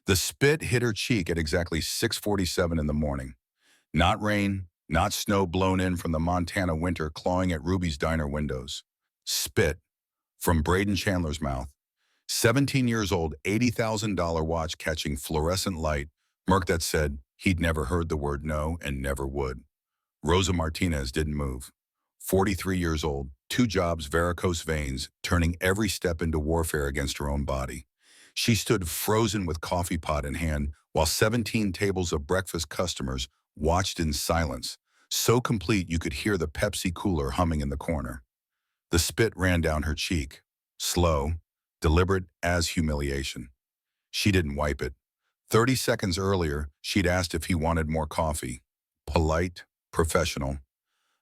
The spit hit her cheek at exactly 6:47 in the morning. Not rain, not snow blown in from the Montana winter clawing at Ruby's diner windows. Spit from Braden Chandler's mouth. 17 years old, $80,000 watch catching fluorescent light, murk that said he'd never heard the word no and never would. Rosa Martinez didn't move. 43 years old, 2 jobs, varicose veins, turning every step into warfare against her own body. She stood frozen with coffee pot in hand while 17 tables of breakfast customers watched in silence, so complete you could hear the Pepsi cooler humming in the corner. The spit ran down her cheek, slow, deliberate as humiliation. She didn't wipe it. 30 seconds earlier, she'd asked if he wanted more coffee. Polite, professional.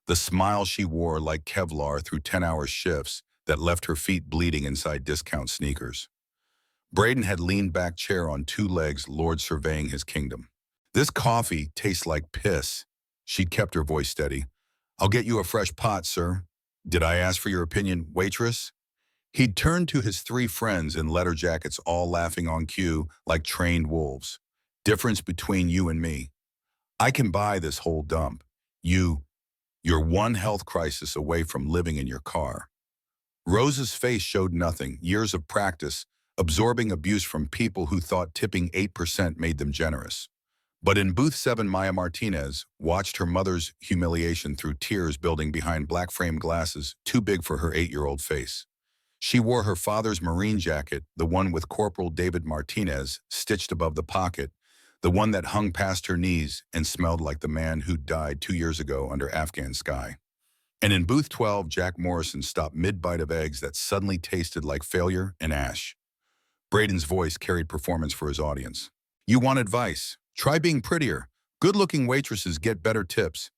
The smile she wore like Kevlar through 10-hour shifts that left her feet bleeding inside discount sneakers. Braden had leaned back chair on 2 legs, lord surveying his kingdom. This coffee tastes like piss. She'd kept her voice steady. I'll get you a fresh pot, sir. Did I ask for your opinion, waitress? He'd turned to his 3 friends in leather jackets, all laughing on cue like trained wolves. Difference between you and me. I can buy this whole dump. You're one health crisis away from living in your car. Rosa's face showed nothing, years of practice, absorbing abuse from people who thought tipping 8% made them generous. But in booth 7, Maya Martinez watched her mother's humiliation through tears building behind black frame glasses too big for her 8-year-old face. She wore her father's Marine jacket, the one with Corporal David Martinez stitched above the pocket, the one that hung past her knees and smelled like the man who died 2 years ago under Afghan sky. And in booth 12, Jack Morrison stopped mid-bite of eggs that suddenly tasted like failure and ash. Braden's voice carried performance for his audience. You want advice? Try being prettier. Good-looking waitresses get better tips.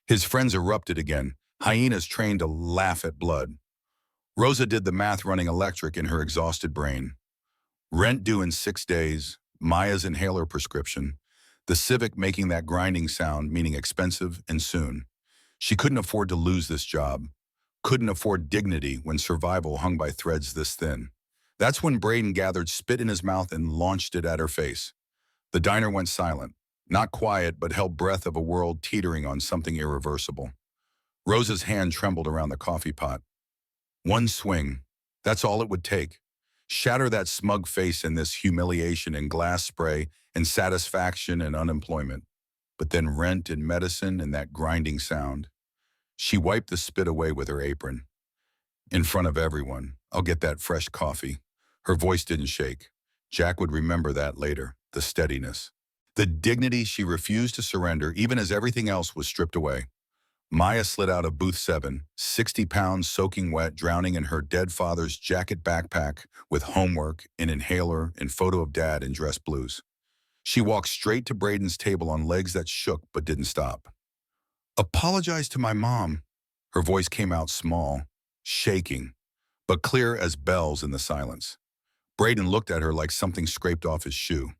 His friends erupted again, hyenas trained to laugh at blood. Rosa did the math running electric in her exhausted brain. Rent due in 6 days, Maya's inhaler prescription, the Civic making that grinding sound, meaning expensive and soon. She couldn't afford to lose this job. Couldn't afford dignity when survival hung by threads this thin. That's when Braden gathered spit in his mouth and launched it at her face. The diner went silent, not quiet, but held breath of a world teetering on something irreversible. Rosa's hand trembled around the coffee pot. One swing, that's all it would take. Shatter that smug face in this humiliation and glass spray and satisfaction and unemployment. But then rent and medicine and that grinding sound. She wiped the spit away with her apron. In front of everyone, I'll get that fresh coffee. Her voice didn't shake. Jack would remember that later, the steadiness. The dignity she refused to surrender even as everything else was stripped away. Maya slid out of booth 7, 60 pounds soaking wet, drowning in her dead father's jacket backpack with homework, an inhaler, and photo of dad in dress blues. She walked straight to Braden's table on legs that shook but didn't stop. Apologize to my mom. Her voice came out small, shaking, but clear as bells in the silence. Braden looked at her like something scraped off his shoe.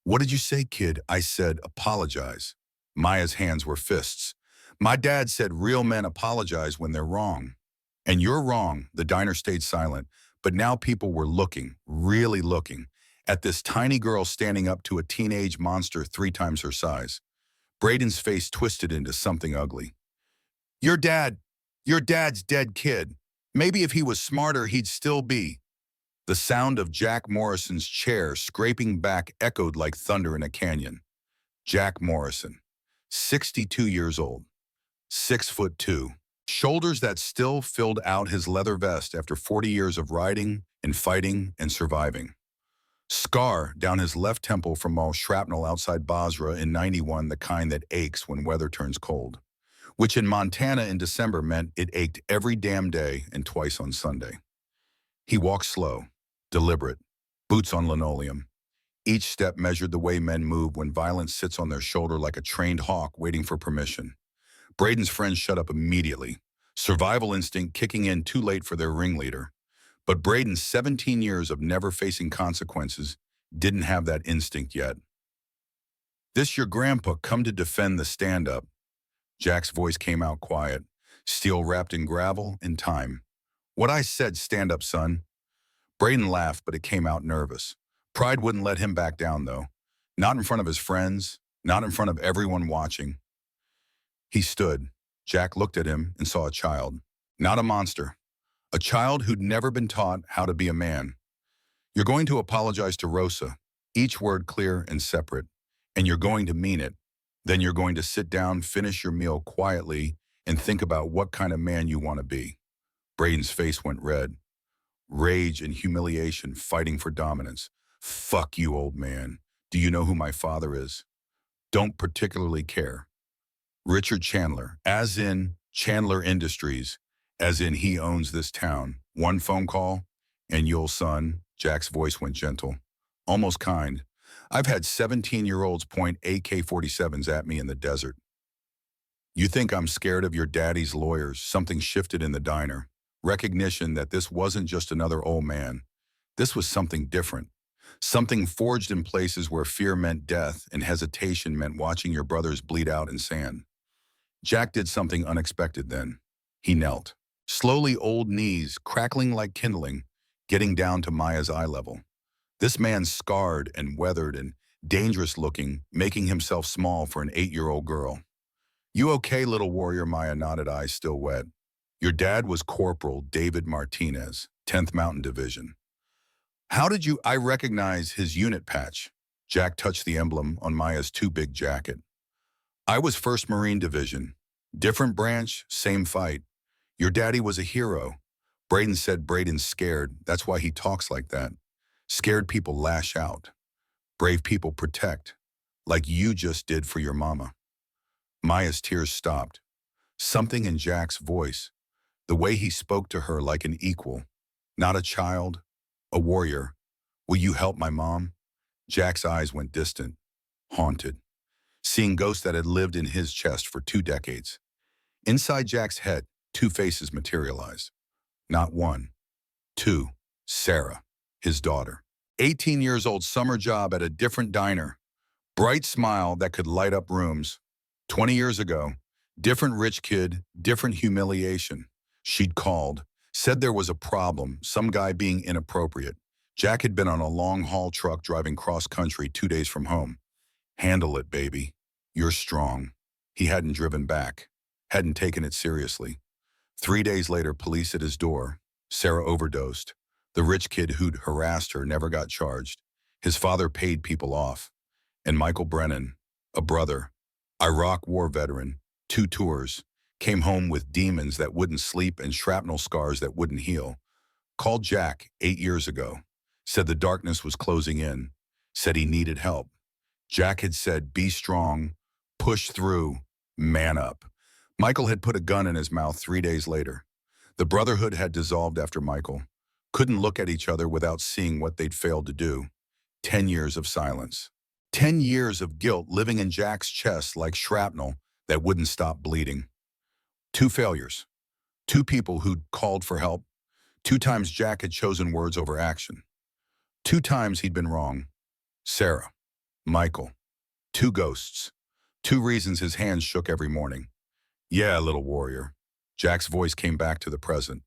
What did you say, kid? I said, apologize. Maya's hands were fists. My dad said real men apologize when they're wrong. And you're wrong. The diner stayed silent, but now people were looking, really looking, at this tiny girl standing up to a teenage monster 3 times her size. Braden's face twisted into something ugly. Your dad's dead, kid. Maybe if he was smarter, he'd still be. The sound of Jack Morrison's chair scraping back echoed like thunder in a canyon. Jack Morrison, 62 years old, 6'2", shoulders that still filled out his leather vest after 40 years of riding and fighting and surviving. Scar down his left temple from all shrapnel outside Basra in '91, the kind that aches when weather turns cold, which in Montana in December meant it ached every damn day and twice on Sunday. He walked slow, deliberate, boots on linoleum. Each step measured the way men move when violence sits on their shoulder like a trained hawk waiting for permission. Braden's friends shut up immediately, survival instinct kicking in too late for their ringleader. But Braden's 17 years of never facing consequences didn't have that instinct yet. This your grandpa come to defend the stand-up. Jack's voice came out quiet, steel wrapped in gravel and time. What I said, stand up, son. Braden laughed, but it came out nervous. Pride wouldn't let him back down, though. Not in front of his friends, not in front of everyone watching. He stood. Jack looked at him and saw a child. Not a monster. A child who'd never been taught how to be a man. You're going to apologize to Rosa, each word clear and separate, and you're going to mean it. Then you're going to sit down, finish your meal quietly, and think about what kind of man you want to be. Braden's face went red. Rage and humiliation fighting for dominance. Fuck you, old man. Do you know who my father is? Don't particularly care. Richard Chandler, as in Chandler Industries, as in he owns this town. One phone call, and you'll son, Jack's voice went gentle, almost kind. I've had 17-year-olds point AK-47s at me in the desert. You think I'm scared of your daddy's lawyers? Something shifted in the diner. Recognition that this wasn't just another old man. This was something different. Something forged in places where fear meant death and hesitation meant watching your brothers bleed out in sand. Jack did something unexpected then. He knelt. Slowly, old knees, crackling like kindling, getting down to Maya's eye level. This man scarred and weathered and dangerous looking, making himself small for an 8-year-old girl. You okay, little warrior? Maya nodded, eyes still wet. Your dad was Corporal David Martinez, 10th Mountain Division. How did you? I recognize his unit patch. Jack touched the emblem on Maya's too big jacket. I was 1st Marine Division. Different branch, same fight. Your daddy was a hero. Braden said Braden's scared. That's why he talks like that. Scared people lash out. Brave people protect, like you just did for your mama. Maya's tears stopped. Something in Jack's voice, the way he spoke to her like an equal, not a child, a warrior. Will you help my mom? Jack's eyes went distant, haunted, seeing ghosts that had lived in his chest for 2 decades. Inside Jack's head, 2 faces materialized. Not one, 2. Sarah, his daughter. 18 years old, summer job at a different diner. Bright smile that could light up rooms. 20 years ago, different rich kid, different humiliation. She'd called, said there was a problem, some guy being inappropriate. Jack had been on a long-haul truck driving cross-country 2 days from home. Handle it, baby. You're strong. He hadn't driven back, hadn't taken it seriously. 3 days later, police at his door. Sarah overdosed. The rich kid who'd harassed her never got charged. His father paid people off. And Michael Brennan, a brother, Iraq war veteran, 2 tours, came home with demons that wouldn't sleep and shrapnel scars that wouldn't heal. Called Jack 8 years ago. Said the darkness was closing in. Said he needed help. Jack had said, be strong, push through, man up. Michael had put a gun in his mouth 3 days later. The brotherhood had dissolved after Michael. Couldn't look at each other without seeing what they'd failed to do. 10 years of silence. 10 years of guilt living in Jack's chest like shrapnel that wouldn't stop bleeding. 2 failures. 2 people who'd called for help. 2 times Jack had chosen words over action. 2 times he'd been wrong. Sarah. Michael. 2 ghosts. 2 reasons his hands shook every morning. Yeah, little warrior. Jack's voice came back to the present.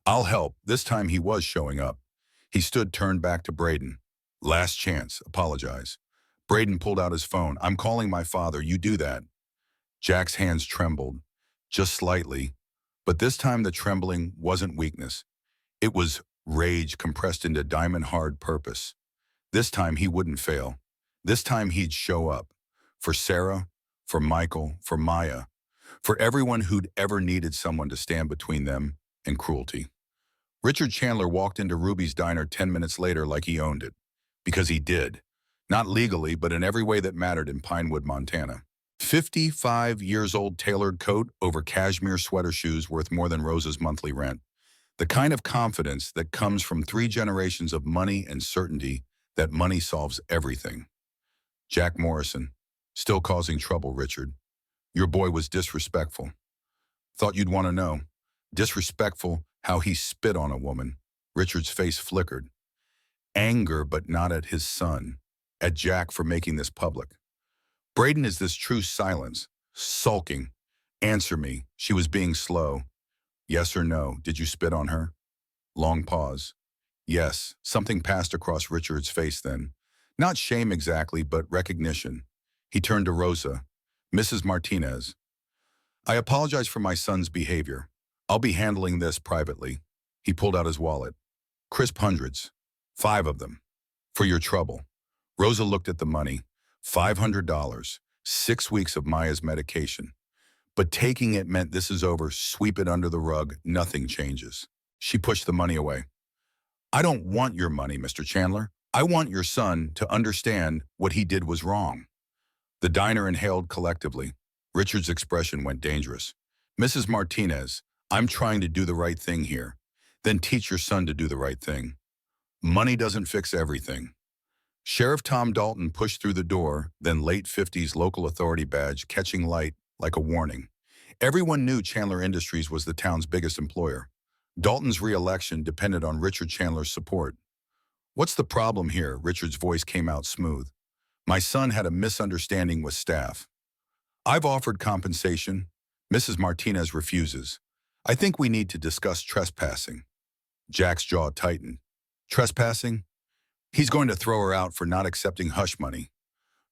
I'll help. This time he was showing up. He stood turned back to Braden. Last chance. Apologize. Braden pulled out his phone. I'm calling my father. You do that. Jack's hands trembled. Just slightly. But this time the trembling wasn't weakness. It was rage compressed into diamond-hard purpose. This time he wouldn't fail. This time he'd show up. For Sarah, for Michael, for Maya, for everyone who'd ever needed someone to stand between them and cruelty. Richard Chandler walked into Ruby's diner 10 minutes later like he owned it. Because he did. Not legally, but in every way that mattered in Pinewood, Montana. 55 years old tailored coat over cashmere sweater shoes worth more than Rosa's monthly rent. The kind of confidence that comes from 3 generations of money and certainty that money solves everything. Jack Morrison, still causing trouble, Richard. Your boy was disrespectful. Thought you'd want to know. Disrespectful how he spit on a woman. Richard's face flickered. Anger, but not at his son. At Jack for making this public. Braden is this true silence. Sulking. Answer me. She was being slow. Yes or no? Did you spit on her? Long pause. Yes, something passed across Richard's face then. Not shame exactly, but recognition. He turned to Rosa. Mrs. Martinez, I apologize for my son's behavior. I'll be handling this privately. He pulled out his wallet. Crisp hundreds. 5 of them. For your trouble. Rosa looked at the money. $500. 6 weeks of Maya's medication. But taking it meant this is over, sweep it under the rug, nothing changes. She pushed the money away. I don't want your money, Mr. Chandler. I want your son to understand what he did was wrong. The diner inhaled collectively. Richard's expression went dangerous. Mrs. Martinez, I'm trying to do the right thing here. Then teach your son to do the right thing. Money doesn't fix everything. Sheriff Tom Dalton pushed through the door, then late 50s local authority badge catching light like a warning. Everyone knew Chandler Industries was the town's biggest employer. Dalton's re-election depended on Richard Chandler's support. What's the problem here? Richard's voice came out smooth. My son had a misunderstanding with staff. I've offered compensation. Mrs. Martinez refuses. I think we need to discuss trespassing. Jack's jaw tightened. Trespassing? He's going to throw her out for not accepting hush money.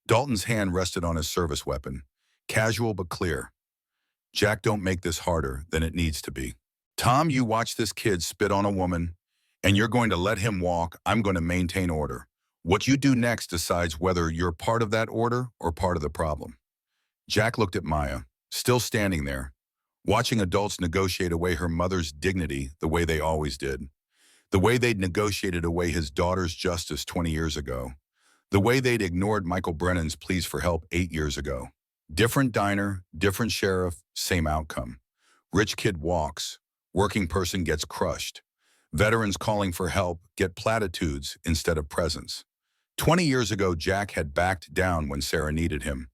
Dalton's hand rested on his service weapon. Casual but clear. Jack, don't make this harder than it needs to be. Tom, you watch this kid spit on a woman, and you're going to let him walk. I'm going to maintain order. What you do next decides whether you're part of that order or part of the problem. Jack looked at Maya, still standing there, watching adults negotiate away her mother's dignity the way they always did. The way they'd negotiated away his daughter's justice 20 years ago. The way they'd ignored Michael Brennan's pleas for help 8 years ago. Different diner, different sheriff, same outcome. Rich kid walks. Working person gets crushed. Veterans calling for help get platitudes instead of presence. 20 years ago, Jack had backed down when Sarah needed him.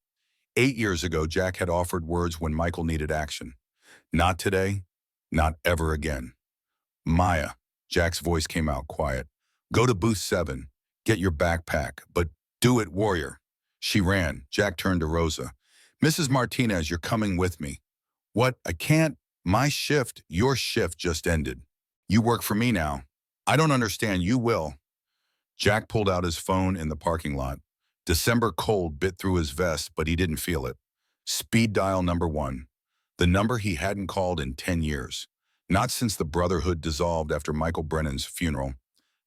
8 years ago, Jack had offered words when Michael needed action. Not today, not ever again. Maya, Jack's voice came out quiet. Go to booth 7, get your backpack, but do it, warrior. She ran. Jack turned to Rosa. Mrs. Martinez, you're coming with me. What? I can't. My shift, your shift just ended. You work for me now. I don't understand. You will. Jack pulled out his phone in the parking lot. December cold bit through his vest, but he didn't feel it. Speed dial number 1. The number he hadn't called in 10 years. Not since the Brotherhood dissolved after Michael Brennan's funeral.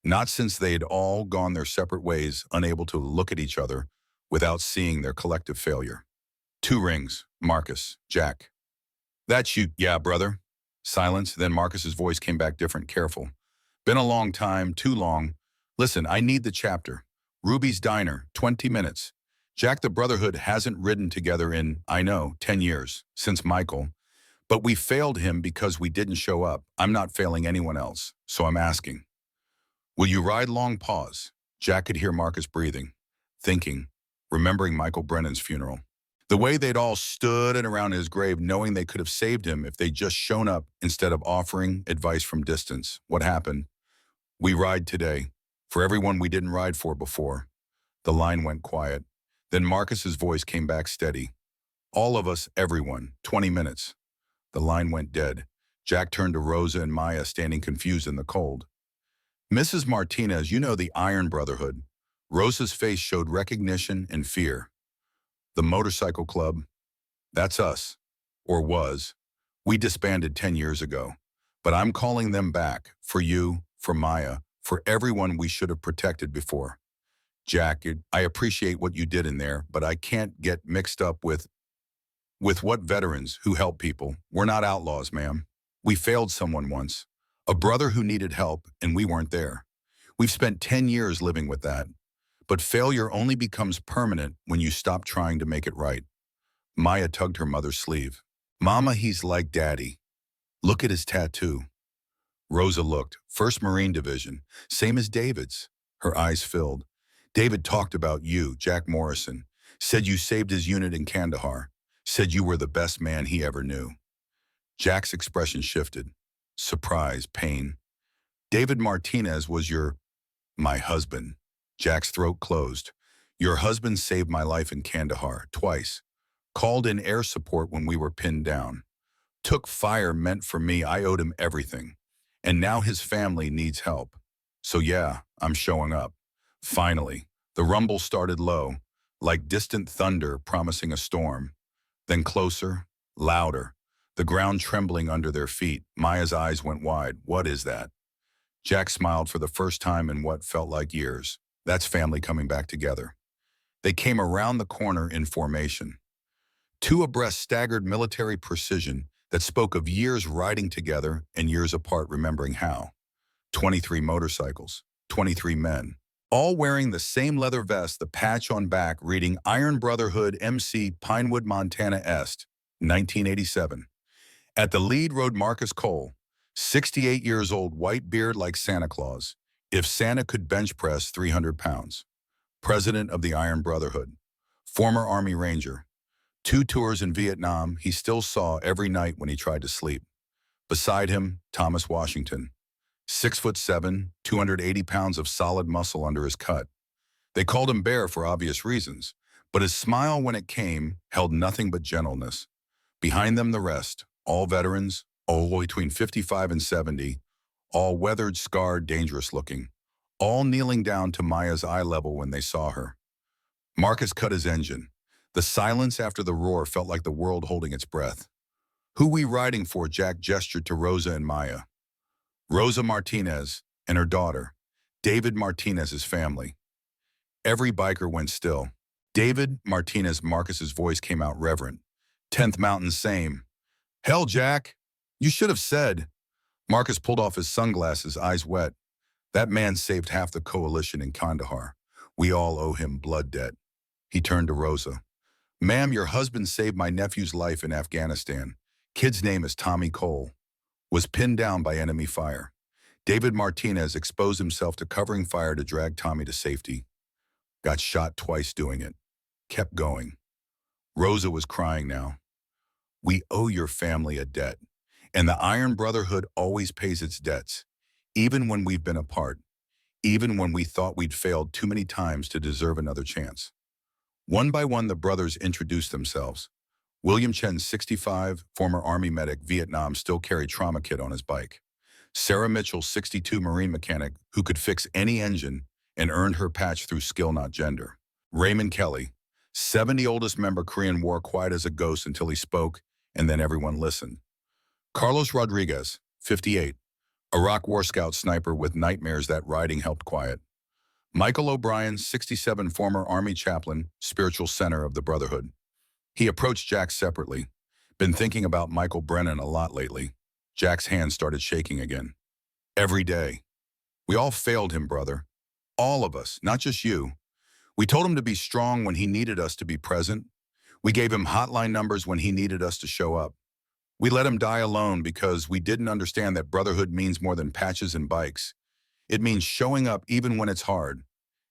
Not since they'd all gone their separate ways, unable to look at each other without seeing their collective failure. 2 rings. Marcus. Jack. That's you. Yeah, brother. Silence. Then Marcus's voice came back different, careful. Been a long time, too long. Listen, I need the chapter. Ruby's Diner, 20 minutes. Jack, the Brotherhood hasn't ridden together in, I know, 10 years, since Michael. But we failed him because we didn't show up. I'm not failing anyone else, so I'm asking. Will you ride? Long pause. Jack could hear Marcus breathing, thinking, remembering Michael Brennan's funeral. The way they'd all stood and around his grave knowing they could have saved him if they'd just shown up instead of offering advice from distance. What happened? We ride today. For everyone we didn't ride for before. The line went quiet. Then Marcus's voice came back steady. All of us, everyone, 20 minutes. The line went dead. Jack turned to Rosa and Maya standing confused in the cold. Mrs. Martinez, you know the Iron Brotherhood. Rosa's face showed recognition and fear. The motorcycle club, that's us, or was. We disbanded 10 years ago. But I'm calling them back, for you, for Maya, for everyone we should have protected before. Jack, I appreciate what you did in there, but I can't get mixed up with what veterans who help people. We're not outlaws, ma'am. We failed someone once. A brother who needed help, and we weren't there. We've spent 10 years living with that. But failure only becomes permanent when you stop trying to make it right. Maya tugged her mother's sleeve. Mama, he's like Daddy. Look at his tattoo. Rosa looked. 1st Marine Division. Same as David's. Her eyes filled. David talked about you, Jack Morrison. Said you saved his unit in Kandahar. Said you were the best man he ever knew. Jack's expression shifted. Surprise, pain. David Martinez was my husband. Jack's throat closed. Your husband saved my life in Kandahar, twice. Called in air support when we were pinned down. Took fire meant for me. I owed him everything. And now his family needs help. So yeah, I'm showing up. Finally, the rumble started low, like distant thunder promising a storm. Then closer, louder, the ground trembling under their feet. Maya's eyes went wide. What is that? Jack smiled for the first time in what felt like years. That's family coming back together. They came around the corner in formation. Two abreast staggered military precision that spoke of years riding together and years apart remembering how. 23 motorcycles, 23 men, all wearing the same leather vest, the patch on back reading Iron Brotherhood MC Pinewood, Montana Est, 1987. At the lead rode Marcus Cole, 68 years old, white beard like Santa Claus, if Santa could bench press 300 pounds. President of the Iron Brotherhood, former Army Ranger. 2 tours in Vietnam he still saw every night when he tried to sleep. Beside him, Thomas Washington, 6'7", 280 pounds of solid muscle under his cut. They called him Bear for obvious reasons, but his smile when it came held nothing but gentleness. Behind them the rest, all veterans, all between 55 and 70, all weathered, scarred, dangerous looking, all kneeling down to Maya's eye level when they saw her. Marcus cut his engine. The silence after the roar felt like the world holding its breath. Who we riding for? Jack gestured to Rosa and Maya. Rosa Martinez and her daughter, David Martinez's family. Every biker went still. David Martinez, Marcus's voice came out reverent. 10th Mountain, same. Hell, Jack, you should have said. Marcus pulled off his sunglasses, eyes wet. That man saved half the coalition in Kandahar. We all owe him blood debt. He turned to Rosa. Ma'am, your husband saved my nephew's life in Afghanistan. Kid's name is Tommy Cole. Was pinned down by enemy fire. David Martinez exposed himself to covering fire to drag Tommy to safety. Got shot twice doing it. Kept going. Rosa was crying now. We owe your family a debt, and the Iron Brotherhood always pays its debts, even when we've been apart, even when we thought we'd failed too many times to deserve another chance. One by one, the brothers introduced themselves. William Chen, 65, former Army medic, Vietnam, still carried trauma kit on his bike. Sarah Mitchell, 62, Marine mechanic, who could fix any engine and earned her patch through skill, not gender. Raymond Kelly, 70, oldest member, Korean War, quiet as a ghost until he spoke, and then everyone listened. Carlos Rodriguez, 58, Iraq War Scout sniper with nightmares that riding helped quiet. Michael O'Brien, 67, former Army chaplain, spiritual center of the Brotherhood. He approached Jack separately. Been thinking about Michael Brennan a lot lately. Jack's hand started shaking again. Every day. We all failed him, brother. All of us, not just you. We told him to be strong when he needed us to be present. We gave him hotline numbers when he needed us to show up. We let him die alone because we didn't understand that brotherhood means more than patches and bikes. It means showing up even when it's hard.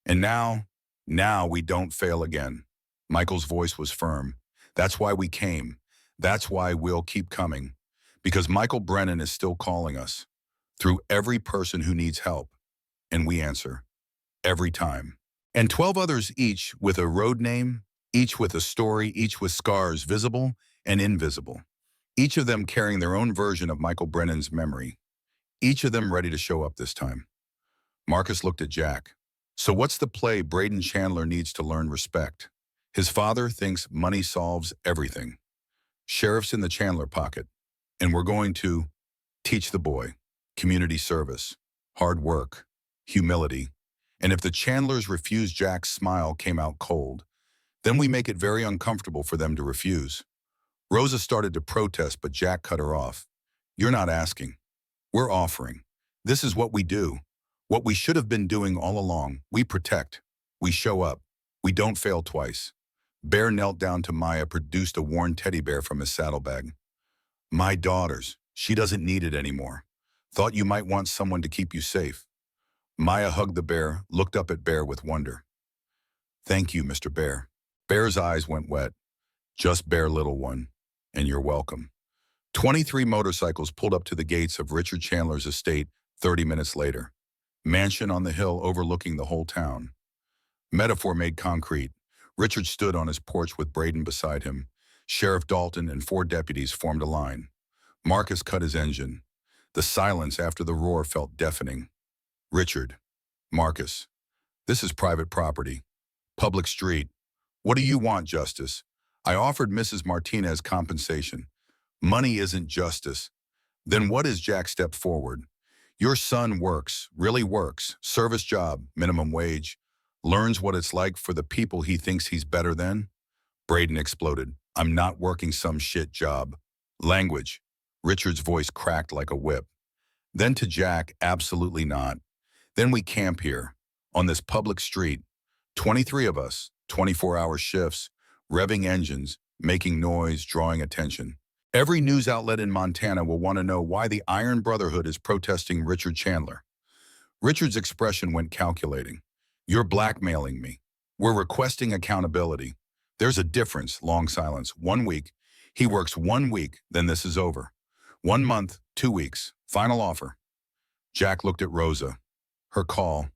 And now we don't fail again. Michael's voice was firm. That's why we came. That's why we'll keep coming. Because Michael Brennan is still calling us. Through every person who needs help. And we answer. Every time. And 12 others, each with a road name, each with a story, each with scars visible and invisible. Each of them carrying their own version of Michael Brennan's memory. Each of them ready to show up this time. Marcus looked at Jack. So what's the play? Braden Chandler needs to learn respect. His father thinks money solves everything. Sheriff's in the Chandler pocket. And we're going to teach the boy community service, hard work, humility. And if the Chandlers refuse, Jack's smile came out cold. Then we make it very uncomfortable for them to refuse. Rosa started to protest, but Jack cut her off. You're not asking. We're offering. This is what we do. What we should have been doing all along. We protect. We show up. We don't fail twice. Bear knelt down to Maya, produced a worn teddy bear from his saddlebag. My daughter's. She doesn't need it anymore. Thought you might want someone to keep you safe. Maya hugged the bear, looked up at Bear with wonder. Thank you, Mr. Bear. Bear's eyes went wet. Just Bear, little one, and you're welcome. 23 motorcycles pulled up to the gates of Richard Chandler's estate 30 minutes later. Mansion on the hill overlooking the whole town. Metaphor made concrete. Richard stood on his porch with Braden beside him. Sheriff Dalton and 4 deputies formed a line. Marcus cut his engine. The silence after the roar felt deafening. Richard, Marcus, this is private property. Public street. What do you want, Justice? I offered Mrs. Martinez compensation. Money isn't justice. Then what is? Jack stepped forward. Your son works, really works, service job, minimum wage, learns what it's like for the people he thinks he's better than. Braden exploded. I'm not working some shit job. Language. Richard's voice cracked like a whip. Then to Jack, absolutely not. Then we camp here, on this public street. 23 of us, 24-hour shifts, revving engines, making noise, drawing attention. Every news outlet in Montana will want to know why the Iron Brotherhood is protesting Richard Chandler. Richard's expression went calculating. You're blackmailing me. We're requesting accountability. There's a difference, long silence. 1 week. He works 1 week, then this is over. 1 month, 2 weeks. Final offer. Jack looked at Rosa. Her call.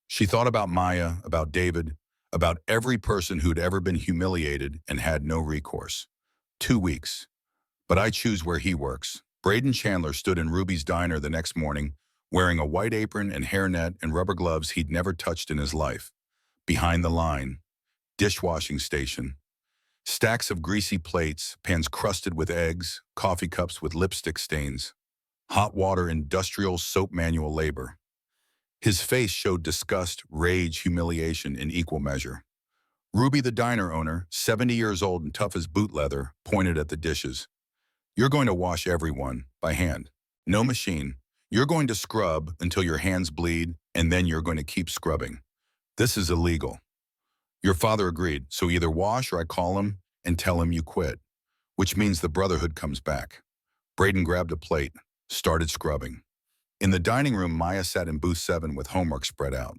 She thought about Maya, about David, about every person who'd ever been humiliated and had no recourse. 2 weeks. But I choose where he works. Braden Chandler stood in Ruby's diner the next morning, wearing a white apron and hairnet and rubber gloves he'd never touched in his life. Behind the line. Dishwashing station. Stacks of greasy plates, pans crusted with eggs, coffee cups with lipstick stains. Hot water, industrial soap manual labor. His face showed disgust, rage, humiliation in equal measure. Ruby, the diner owner, 70 years old and tough as boot leather, pointed at the dishes. You're going to wash everyone, by hand. No machine. You're going to scrub until your hands bleed, and then you're going to keep scrubbing. This is illegal. Your father agreed, so either wash or I call him and tell him you quit, which means the Brotherhood comes back. Braden grabbed a plate, started scrubbing. In the dining room, Maya sat in booth 7 with homework spread out.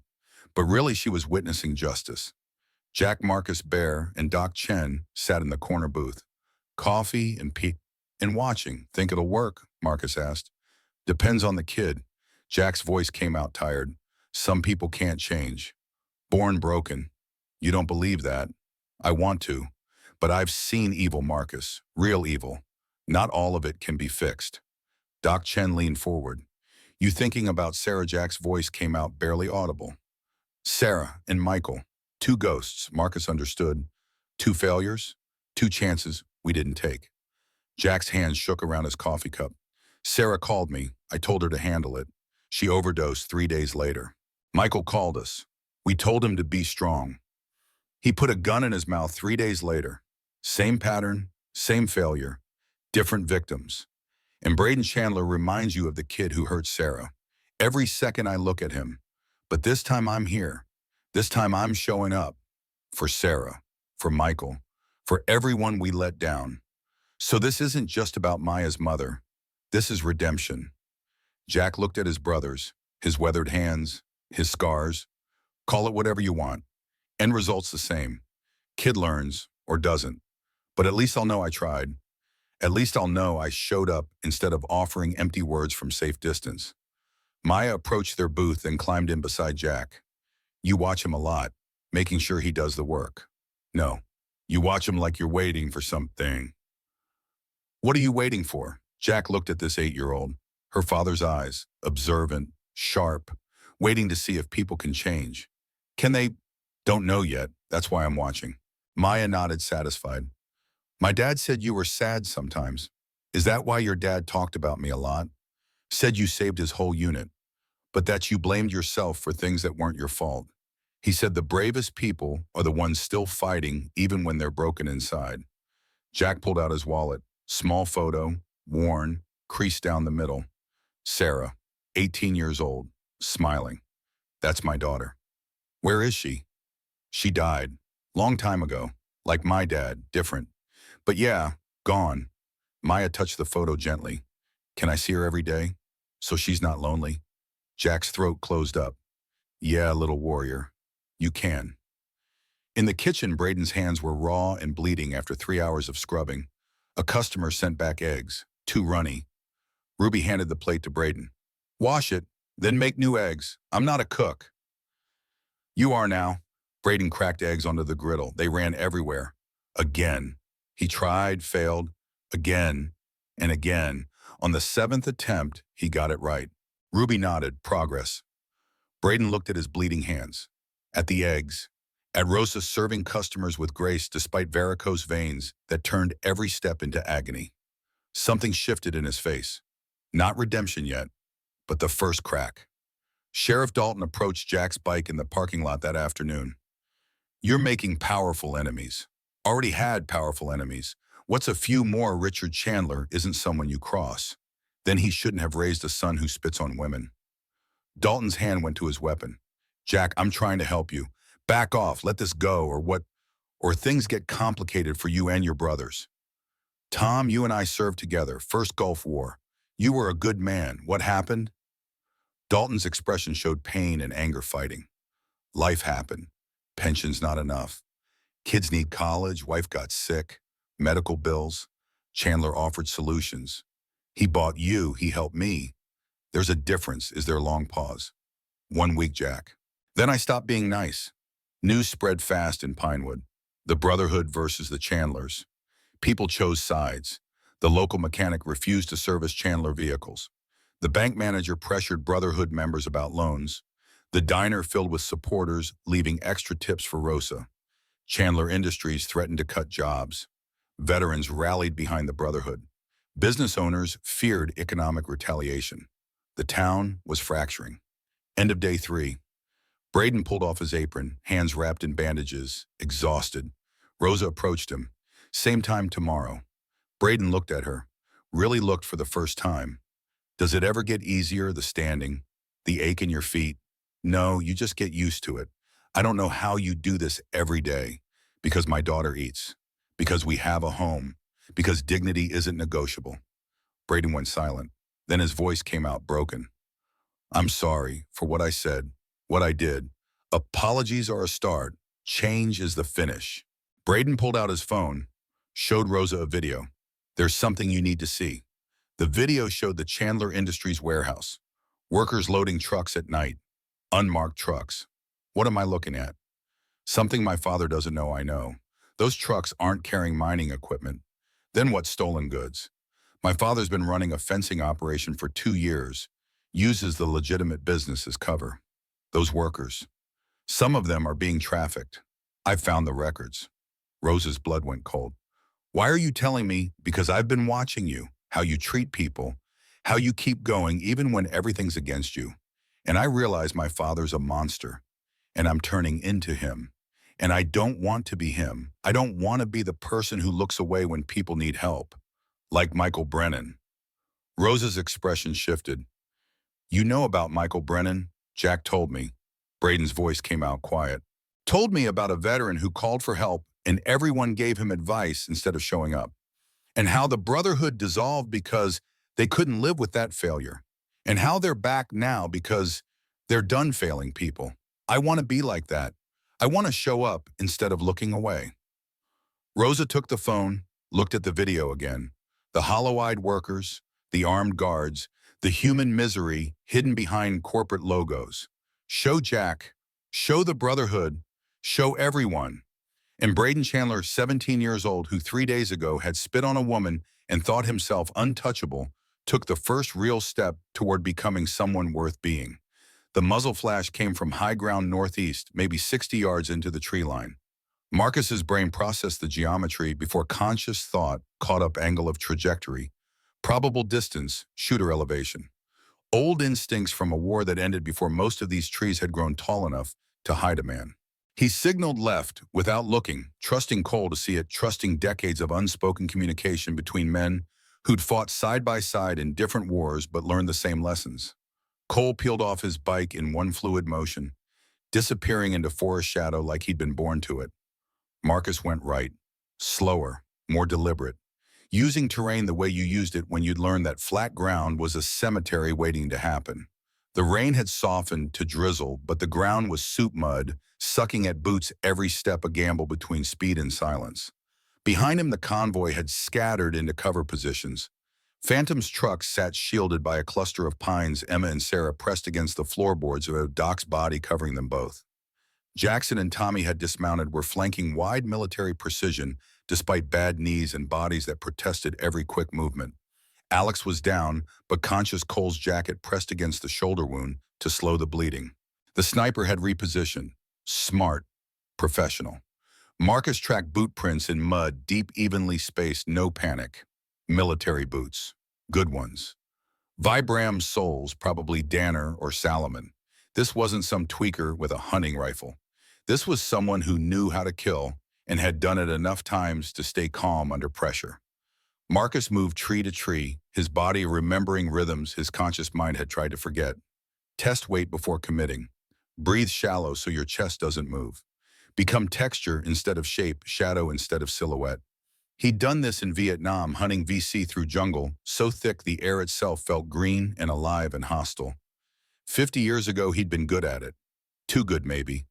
But really she was witnessing justice. Jack Marcus Bear and Doc Chen sat in the corner booth. Coffee and watching. Think it'll work? Marcus asked. Depends on the kid. Jack's voice came out tired. Some people can't change. Born broken. You don't believe that? I want to. But I've seen evil, Marcus. Real evil. Not all of it can be fixed. Doc Chen leaned forward. You thinking about Sarah? Jack's voice came out barely audible. Sarah and Michael. 2 ghosts, Marcus understood. 2 failures. 2 chances we didn't take. Jack's hands shook around his coffee cup. Sarah called me. I told her to handle it. She overdosed 3 days later. Michael called us. We told him to be strong. He put a gun in his mouth 3 days later. Same pattern, same failure, different victims. And Braden Chandler reminds you of the kid who hurt Sarah. Every second I look at him. But this time I'm here. This time I'm showing up. For Sarah, for Michael, for everyone we let down. So this isn't just about Maya's mother. This is redemption. Jack looked at his brothers, his weathered hands, his scars. Call it whatever you want. End result's the same. Kid learns, or doesn't. But at least I'll know I tried. At least I'll know I showed up instead of offering empty words from safe distance. Maya approached their booth and climbed in beside Jack. You watch him a lot, making sure he does the work. No, you watch him like you're waiting for something. What are you waiting for? Jack looked at this 8-year-old, her father's eyes, observant, sharp, waiting to see if people can change. Can they? Don't know yet. That's why I'm watching. Maya nodded, satisfied. My dad said you were sad sometimes. Is that why your dad talked about me a lot? Said you saved his whole unit, but that you blamed yourself for things that weren't your fault. He said the bravest people are the ones still fighting even when they're broken inside. Jack pulled out his wallet. Small photo, worn, creased down the middle. Sarah, 18 years old, smiling. That's my daughter. Where is she? She died. Long time ago. Like my dad, different. But yeah, gone. Maya touched the photo gently. Can I see her every day? So she's not lonely? Jack's throat closed up. Yeah, little warrior. You can. In the kitchen, Braden's hands were raw and bleeding after 3 hours of scrubbing. A customer sent back eggs, 2 runny. Ruby handed the plate to Braden. Wash it, then make new eggs. I'm not a cook. You are now. Braden cracked eggs onto the griddle. They ran everywhere. Again. He tried, failed. Again and again. On the 7th attempt, he got it right. Ruby nodded. Progress. Braden looked at his bleeding hands, at the eggs, at Rosa serving customers with grace despite varicose veins that turned every step into agony. Something shifted in his face. Not redemption yet, but the first crack. Sheriff Dalton approached Jack's bike in the parking lot that afternoon. "You're making powerful enemies. Already had powerful enemies. What's a few more? Richard Chandler isn't someone you cross. Then he shouldn't have raised a son who spits on women." Dalton's hand went to his weapon. "Jack, I'm trying to help you. Back off, let this go, or things get complicated for you and your brothers. Tom, you and I served together, first Gulf War. You were a good man. What happened?" Dalton's expression showed pain and anger fighting. "Life happened. Pension's not enough. Kids need college, wife got sick, medical bills. Chandler offered solutions. He bought you, he helped me. There's a difference." Is there a long pause? "1 week, Jack. Then I stopped being nice." News spread fast in Pinewood. The Brotherhood versus the Chandlers. People chose sides. The local mechanic refused to service Chandler vehicles. The bank manager pressured Brotherhood members about loans. The diner filled with supporters, leaving extra tips for Rosa. Chandler Industries threatened to cut jobs. Veterans rallied behind the Brotherhood. Business owners feared economic retaliation. The town was fracturing. End of day 3. Braden pulled off his apron, hands wrapped in bandages, exhausted. Rosa approached him. "Same time tomorrow." Braden looked at her, really looked for the first time. "Does it ever get easier, the standing, the ache in your feet?" "No, you just get used to it. I don't know how you do this every day. Because my daughter eats. Because we have a home. Because dignity isn't negotiable." Braden went silent. Then his voice came out broken. "I'm sorry for what I said, what I did. Apologies are a start. Change is the finish." Braden pulled out his phone, showed Rosa a video. "There's something you need to see." The video showed the Chandler Industries warehouse. Workers loading trucks at night. Unmarked trucks. What am I looking at? Something my father doesn't know I know. Those trucks aren't carrying mining equipment. Then what's stolen goods? My father's been running a fencing operation for 2 years. Uses the legitimate business as cover. Those workers. Some of them are being trafficked. I found the records. Rosa's blood went cold. "Why are you telling me? Because I've been watching you, how you treat people, how you keep going even when everything's against you. And I realize my father's a monster, and I'm turning into him. And I don't want to be him. I don't want to be the person who looks away when people need help. Like Michael Brennan." Rosa's expression shifted. "You know about Michael Brennan?" "Jack told me." Braden's voice came out quiet. "Told me about a veteran who called for help and everyone gave him advice instead of showing up. And how the Brotherhood dissolved because they couldn't live with that failure. And how they're back now because they're done failing people. I want to be like that. I want to show up instead of looking away." Rosa took the phone, looked at the video again. The hollow-eyed workers, the armed guards, the human misery hidden behind corporate logos. Show Jack, show the Brotherhood, show everyone. And Braden Chandler, 17 years old, who 3 days ago had spit on a woman and thought himself untouchable, took the first real step toward becoming someone worth being. The muzzle flash came from high ground northeast, maybe 60 yards into the tree line. Marcus's brain processed the geometry before conscious thought caught up angle of trajectory, probable distance, shooter elevation. Old instincts from a war that ended before most of these trees had grown tall enough to hide a man. He signaled left without looking, trusting Cole to see it, trusting decades of unspoken communication between men who'd fought side by side in different wars but learned the same lessons. Cole peeled off his bike in one fluid motion, disappearing into forest shadow like he'd been born to it. Marcus went right, slower, more deliberate, using terrain the way you used it when you'd learned that flat ground was a cemetery waiting to happen. The rain had softened to drizzle, but the ground was soup mud, sucking at boots every step, a gamble between speed and silence. Behind him, the convoy had scattered into cover positions. Phantom's truck sat shielded by a cluster of pines, Emma and Sarah pressed against the floorboards of Doc's body covering them both. Jackson and Tommy had dismounted, were flanking wide military precision despite bad knees and bodies that protested every quick movement. Alex was down, but conscious Cole's jacket pressed against the shoulder wound to slow the bleeding. The sniper had repositioned. Smart. Professional. Marcus tracked boot prints in mud, deep, evenly spaced, no panic. Military boots. Good ones. Vibram soles, probably Danner or Salomon. This wasn't some tweaker with a hunting rifle. This was someone who knew how to kill and had done it enough times to stay calm under pressure. Marcus moved tree to tree, his body remembering rhythms his conscious mind had tried to forget. Test weight before committing. Breathe shallow so your chest doesn't move. Become texture instead of shape, shadow instead of silhouette. He'd done this in Vietnam, hunting VC through jungle, so thick the air itself felt green and alive and hostile. 50 years ago, he'd been good at it. Too good, maybe.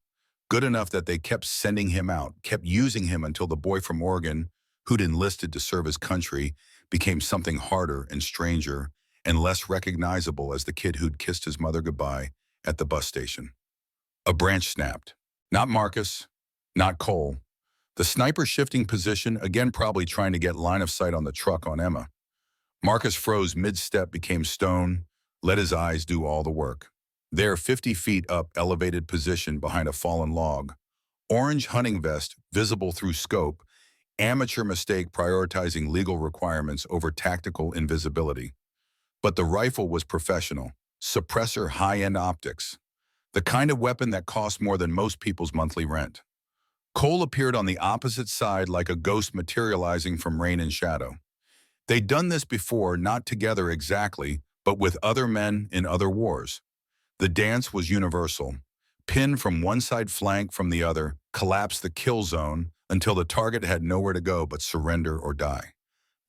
Good enough that they kept sending him out, kept using him until the boy from Oregon, who'd enlisted to serve his country, became something harder and stranger and less recognizable as the kid who'd kissed his mother goodbye at the bus station. A branch snapped. Not Marcus, not Cole. The sniper shifting position, again probably trying to get line of sight on the truck on Emma. Marcus froze mid-step, became stone, let his eyes do all the work. There, 50 feet up, elevated position behind a fallen log. Orange hunting vest, visible through scope. Amateur mistake prioritizing legal requirements over tactical invisibility. But the rifle was professional. Suppressor high-end optics. The kind of weapon that costs more than most people's monthly rent. Cole appeared on the opposite side like a ghost materializing from rain and shadow. They'd done this before, not together exactly, but with other men in other wars. The dance was universal. Pin from one side, flank from the other, collapse the kill zone until the target had nowhere to go but surrender or die.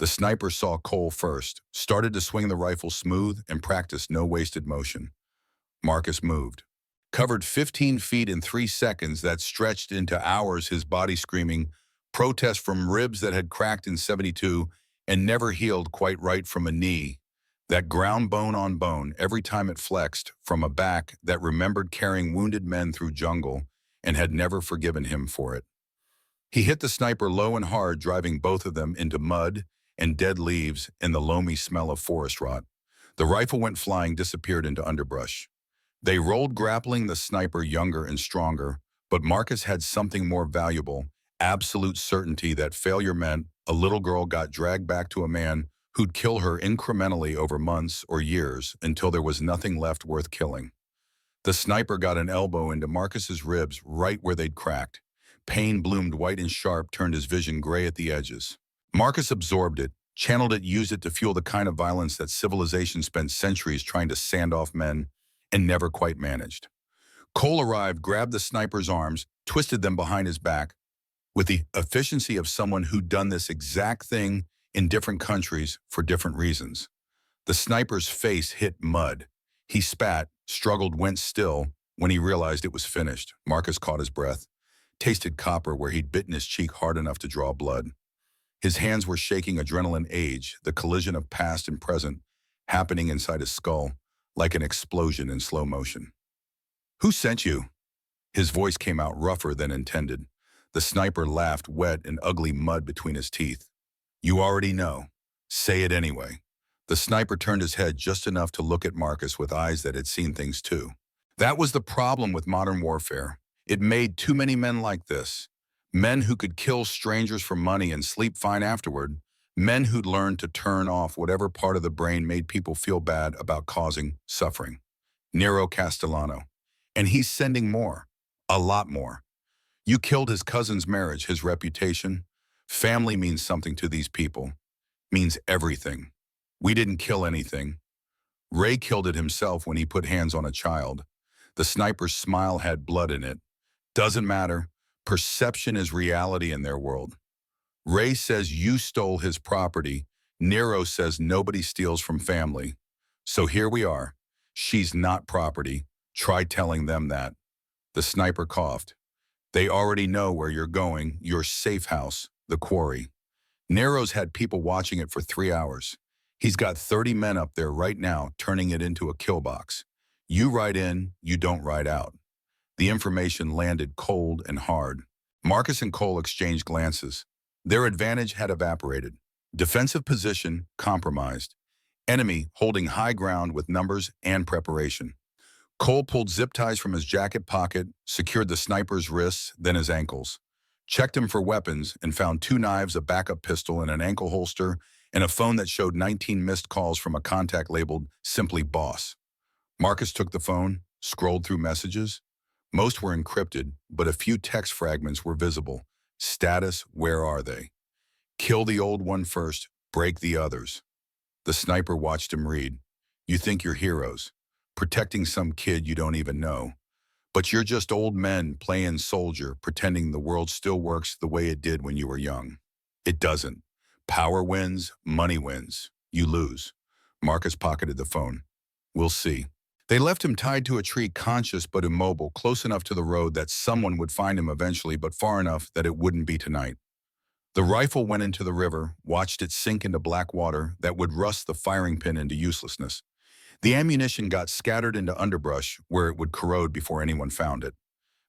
The sniper saw Cole first, started to swing the rifle smooth and practiced no wasted motion. Marcus moved. Covered 15 feet in 3 seconds that stretched into hours, his body screaming, protest from ribs that had cracked in 72 and never healed quite right from a knee, that ground bone on bone every time it flexed, from a back that remembered carrying wounded men through jungle and had never forgiven him for it. He hit the sniper low and hard, driving both of them into mud and dead leaves and the loamy smell of forest rot. The rifle went flying, disappeared into underbrush. They rolled, grappling, the sniper younger and stronger, but Marcus had something more valuable, absolute certainty that failure meant a little girl got dragged back to a man who'd kill her incrementally over months or years until there was nothing left worth killing. The sniper got an elbow into Marcus's ribs right where they'd cracked. Pain bloomed white and sharp, turned his vision gray at the edges. Marcus absorbed it, channeled it, used it to fuel the kind of violence that civilization spent centuries trying to sand off men and never quite managed. Cole arrived, grabbed the sniper's arms, twisted them behind his back. With the efficiency of someone who'd done this exact thing in different countries for different reasons. The sniper's face hit mud. He spat, struggled, went still. When he realized it was finished, Marcus caught his breath, tasted copper where he'd bitten his cheek hard enough to draw blood. His hands were shaking, adrenaline, age, the collision of past and present, happening inside his skull, like an explosion in slow motion. "Who sent you?" His voice came out rougher than intended. The sniper laughed, wet and ugly mud between his teeth. "You already know. Say it anyway." The sniper turned his head just enough to look at Marcus with eyes that had seen things too. That was the problem with modern warfare. It made too many men like this. Men who could kill strangers for money and sleep fine afterward. Men who'd learned to turn off whatever part of the brain made people feel bad about causing suffering. Nero Castellano. And he's sending more. A lot more. You killed his cousin's marriage, his reputation. Family means something to these people. Means everything. We didn't kill anything. Ray killed it himself when he put hands on a child. The sniper's smile had blood in it. Doesn't matter. Perception is reality in their world. Ray says you stole his property. Nero says nobody steals from family. So here we are. She's not property. Try telling them that. The sniper coughed. They already know where you're going, your safe house, the quarry. Nero's had people watching it for 3 hours. He's got 30 men up there right now, turning it into a kill box. You ride in, you don't ride out. The information landed cold and hard. Marcus and Cole exchanged glances. Their advantage had evaporated. Defensive position compromised. Enemy holding high ground with numbers and preparation. Cole pulled zip ties from his jacket pocket, secured the sniper's wrists, then his ankles. Checked him for weapons and found 2 knives, a backup pistol, and an ankle holster, and a phone that showed 19 missed calls from a contact labeled simply boss. Marcus took the phone, scrolled through messages. Most were encrypted, but a few text fragments were visible. Status, where are they? Kill the old one first, break the others. The sniper watched him read. You think you're heroes, protecting some kid you don't even know. But you're just old men playing soldier, pretending the world still works the way it did when you were young. It doesn't. Power wins, money wins. You lose. Marcus pocketed the phone. We'll see. They left him tied to a tree, conscious but immobile, close enough to the road that someone would find him eventually, but far enough that it wouldn't be tonight. The rifle went into the river, watched it sink into black water that would rust the firing pin into uselessness. The ammunition got scattered into underbrush where it would corrode before anyone found it.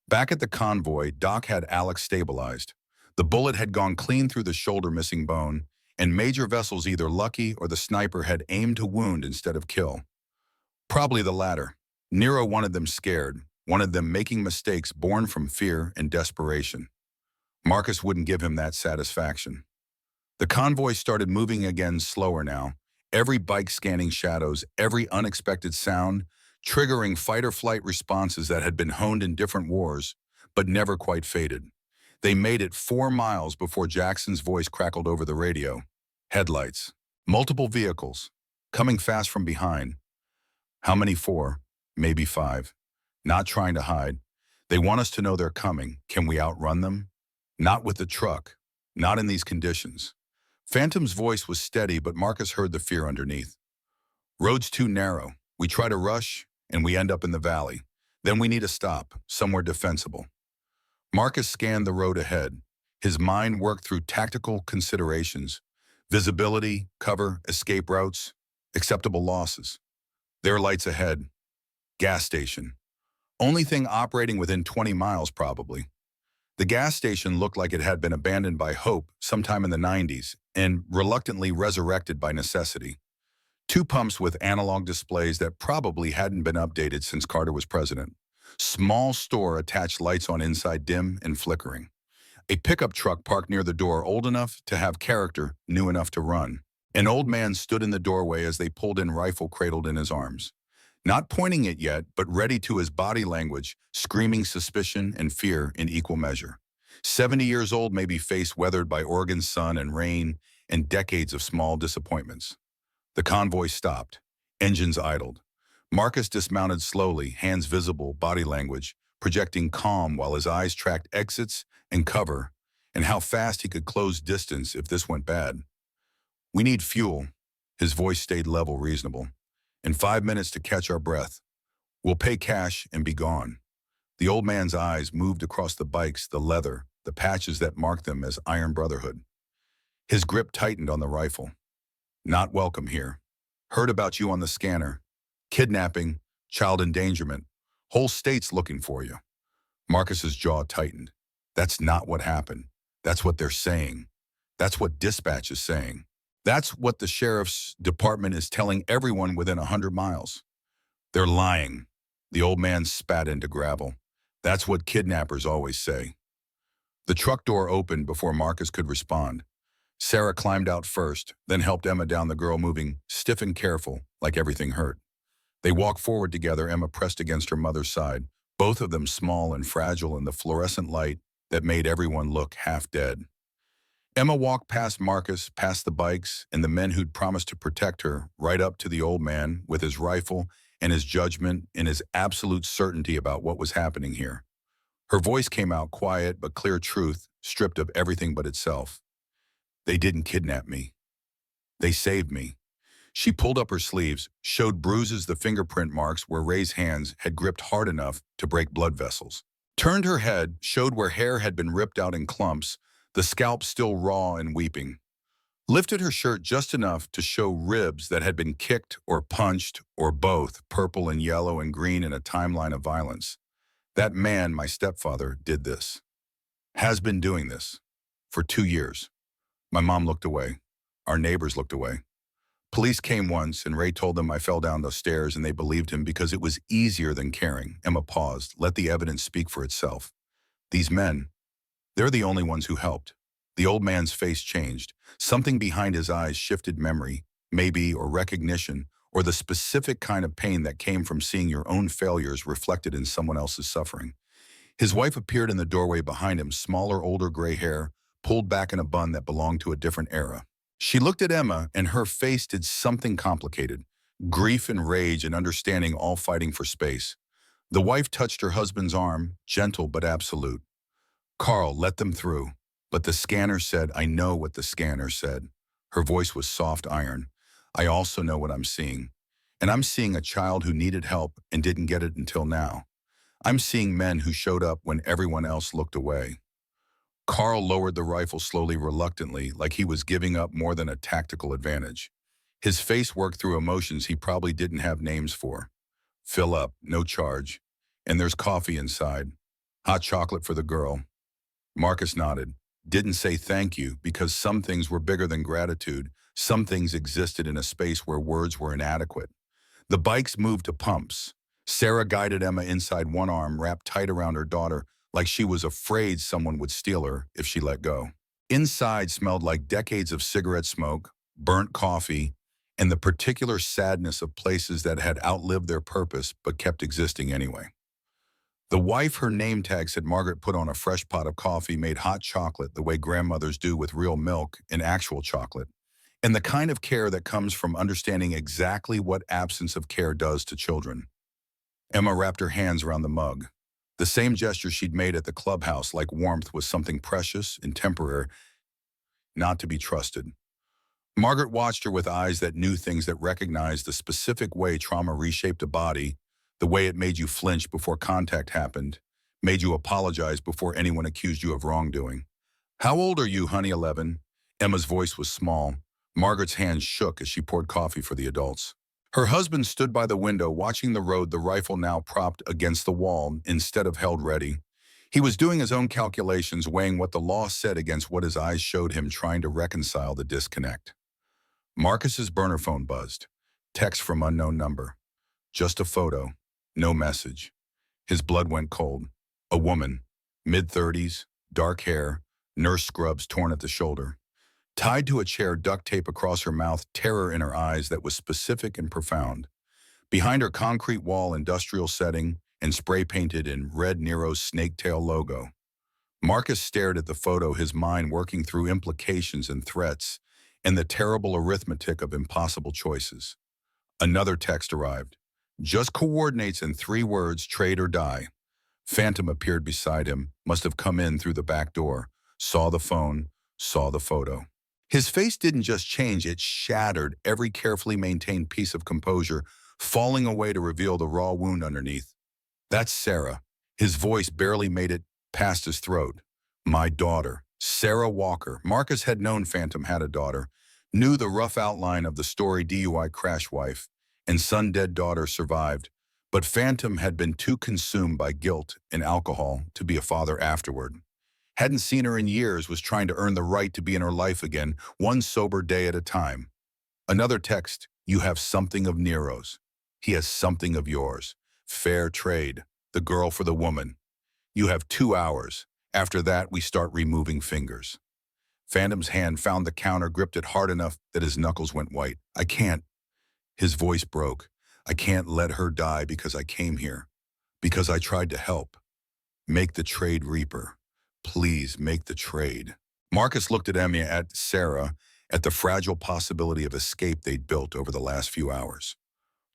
Back at the convoy, Doc had Alex stabilized. The bullet had gone clean through the shoulder, missing bone, and Major Vessel's either lucky or the sniper had aimed to wound instead of kill. Probably the latter. Nero wanted them scared, wanted them making mistakes born from fear and desperation. Marcus wouldn't give him that satisfaction. The convoy started moving again, slower now, every bike scanning shadows, every unexpected sound, triggering fight-or-flight responses that had been honed in different wars, but never quite faded. They made it 4 miles before Jackson's voice crackled over the radio. Headlights. Multiple vehicles. Coming fast from behind. How many? 4? Maybe 5. Not trying to hide. They want us to know they're coming. Can we outrun them? Not with the truck. Not in these conditions. Phantom's voice was steady, but Marcus heard the fear underneath. Road's too narrow. We try to rush, and we end up in the valley. Then we need a stop, somewhere defensible. Marcus scanned the road ahead. His mind worked through tactical considerations. Visibility, cover, escape routes, acceptable losses. Their lights ahead. Gas station. Only thing operating within 20 miles, probably. The gas station looked like it had been abandoned by Hope sometime in the 90s and reluctantly resurrected by necessity. 2 pumps with analog displays that probably hadn't been updated since Carter was president. Small store attached lights on inside, dim and flickering. A pickup truck parked near the door, old enough to have character, new enough to run. An old man stood in the doorway as they pulled in, rifle cradled in his arms. Not pointing it yet, but ready to his body language, screaming suspicion and fear in equal measure. 70 years old, maybe, face weathered by Oregon sun and rain and decades of small disappointments. The convoy stopped. Engines idled. Marcus dismounted slowly, hands visible, body language, projecting calm while his eyes tracked exits and cover and how fast he could close distance if this went bad. We need fuel. His voice stayed level, reasonable. In 5 minutes to catch our breath. We'll pay cash and be gone. The old man's eyes moved across the bikes, the leather, the patches that marked them as Iron Brotherhood. His grip tightened on the rifle. Not welcome here. Heard about you on the scanner. Kidnapping, child endangerment. Whole state's looking for you. Marcus's jaw tightened. That's not what happened. That's what they're saying. That's what dispatch is saying. That's what the sheriff's department is telling everyone within 100 miles. They're lying. The old man spat into gravel. That's what kidnappers always say. The truck door opened before Marcus could respond. Sarah climbed out first, then helped Emma down, the girl moving, stiff and careful, like everything hurt. They walked forward together, Emma pressed against her mother's side, both of them small and fragile in the fluorescent light that made everyone look half dead. Emma walked past Marcus, past the bikes, and the men who'd promised to protect her, right up to the old man with his rifle and his judgment and his absolute certainty about what was happening here. Her voice came out, quiet but clear truth, stripped of everything but itself. They didn't kidnap me. They saved me. She pulled up her sleeves, showed bruises, the fingerprint marks where Ray's hands had gripped hard enough to break blood vessels. Turned her head, showed where hair had been ripped out in clumps, the scalp still raw and weeping. Lifted her shirt just enough to show ribs that had been kicked or punched or both, purple and yellow and green in a timeline of violence. That man, my stepfather, did this. Has been doing this. For 2 years. My mom looked away. Our neighbors looked away. Police came once, and Ray told them I fell down the stairs, and they believed him because it was easier than caring. Emma paused. Let the evidence speak for itself. These men, they're the only ones who helped. The old man's face changed. Something behind his eyes shifted memory, maybe, or recognition, or the specific kind of pain that came from seeing your own failures reflected in someone else's suffering. His wife appeared in the doorway behind him, smaller, older gray hair, pulled back in a bun that belonged to a different era. She looked at Emma, and her face did something complicated. Grief and rage and understanding all fighting for space. The wife touched her husband's arm, gentle but absolute. Carl, let them through. But the scanner said, I know what the scanner said. Her voice was soft iron. I also know what I'm seeing. And I'm seeing a child who needed help and didn't get it until now. I'm seeing men who showed up when everyone else looked away. Carl lowered the rifle slowly, reluctantly, like he was giving up more than a tactical advantage. His face worked through emotions he probably didn't have names for. Fill up, no charge. And there's coffee inside. Hot chocolate for the girl. Marcus nodded. Didn't say thank you because some things were bigger than gratitude. Some things existed in a space where words were inadequate. The bikes moved to pumps. Sarah guided Emma inside, one arm wrapped tight around her daughter, like she was afraid someone would steal her if she let go. Inside smelled like decades of cigarette smoke, burnt coffee, and the particular sadness of places that had outlived their purpose but kept existing anyway. The wife, her name tag said Margaret, put on a fresh pot of coffee, made hot chocolate the way grandmothers do with real milk and actual chocolate, and the kind of care that comes from understanding exactly what absence of care does to children. Emma wrapped her hands around the mug. The same gesture she'd made at the clubhouse, like warmth was something precious and temporary, not to be trusted. Margaret watched her with eyes that knew things, that recognized the specific way trauma reshaped a body, the way it made you flinch before contact happened, made you apologize before anyone accused you of wrongdoing. How old are you, honey? 11. Emma's voice was small. Margaret's hands shook as she poured coffee for the adults. Her husband stood by the window, watching the road, the rifle now propped against the wall instead of held ready. He was doing his own calculations, weighing what the law said against what his eyes showed him, trying to reconcile the disconnect. Marcus's burner phone buzzed. Text from unknown number. Just a photo. No message. His blood went cold. A woman, mid-30s, dark hair, nurse scrubs torn at the shoulder. Tied to a chair, duct tape across her mouth, terror in her eyes that was specific and profound. Behind her, concrete wall, industrial setting, and spray-painted in red Nero's snake-tail logo. Marcus stared at the photo, his mind working through implications and threats, and the terrible arithmetic of impossible choices. Another text arrived. Just coordinates in 3 words, trade or die. Phantom appeared beside him, must have come in through the back door, saw the phone, saw the photo. His face didn't just change, it shattered, every carefully maintained piece of composure falling away to reveal the raw wound underneath. That's Sarah. His voice barely made it past his throat. My daughter, Sarah Walker. Marcus had known Phantom had a daughter, knew the rough outline of the story, DUI crash wife, and son dead daughter survived, but Phantom had been too consumed by guilt and alcohol to be a father afterward. Hadn't seen her in years, was trying to earn the right to be in her life again, one sober day at a time. Another text, you have something of Nero's. He has something of yours. Fair trade, the girl for the woman. You have 2 hours. After that, we start removing fingers. Phantom's hand found the counter, gripped it hard enough that his knuckles went white. I can't. His voice broke. I can't let her die because I came here. Because I tried to help. Make the trade, Reaper. Please make the trade. Marcus looked at Emma, at Sarah, at the fragile possibility of escape they'd built over the last few hours.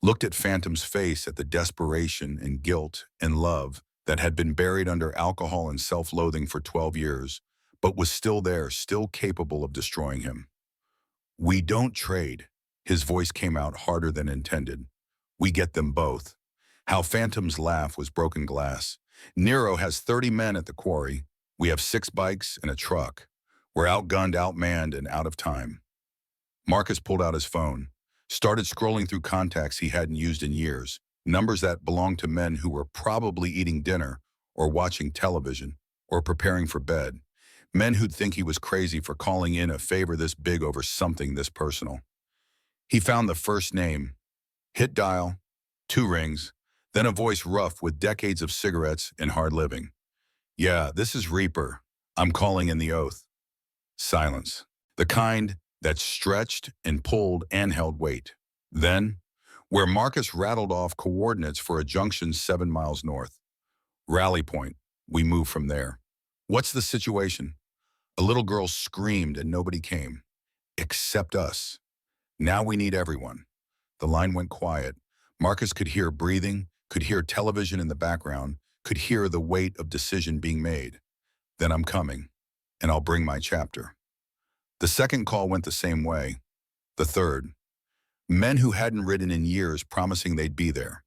Looked at Phantom's face, at the desperation and guilt and love that had been buried under alcohol and self-loathing for 12 years, but was still there, still capable of destroying him. We don't trade. His voice came out harder than intended. We get them both. How Phantom's laugh was broken glass. Nero has 30 men at the quarry. We have 6 bikes and a truck. We're outgunned, outmanned, and out of time. Marcus pulled out his phone, started scrolling through contacts he hadn't used in years, numbers that belonged to men who were probably eating dinner or watching television or preparing for bed. Men who'd think he was crazy for calling in a favor this big over something this personal. He found the first name, hit dial, 2 rings, then a voice rough with decades of cigarettes and hard living. Yeah, this is Reaper. I'm calling in the oath. Silence. The kind that stretched and pulled and held weight. Then, where Marcus rattled off coordinates for a junction 7 miles north. Rally point. We move from there. What's the situation? A little girl screamed and nobody came. Except us. Now we need everyone. The line went quiet. Marcus could hear breathing, could hear television in the background, could hear the weight of decision being made. Then I'm coming, and I'll bring my chapter. The second call went the same way. The third. Men who hadn't ridden in years promising they'd be there.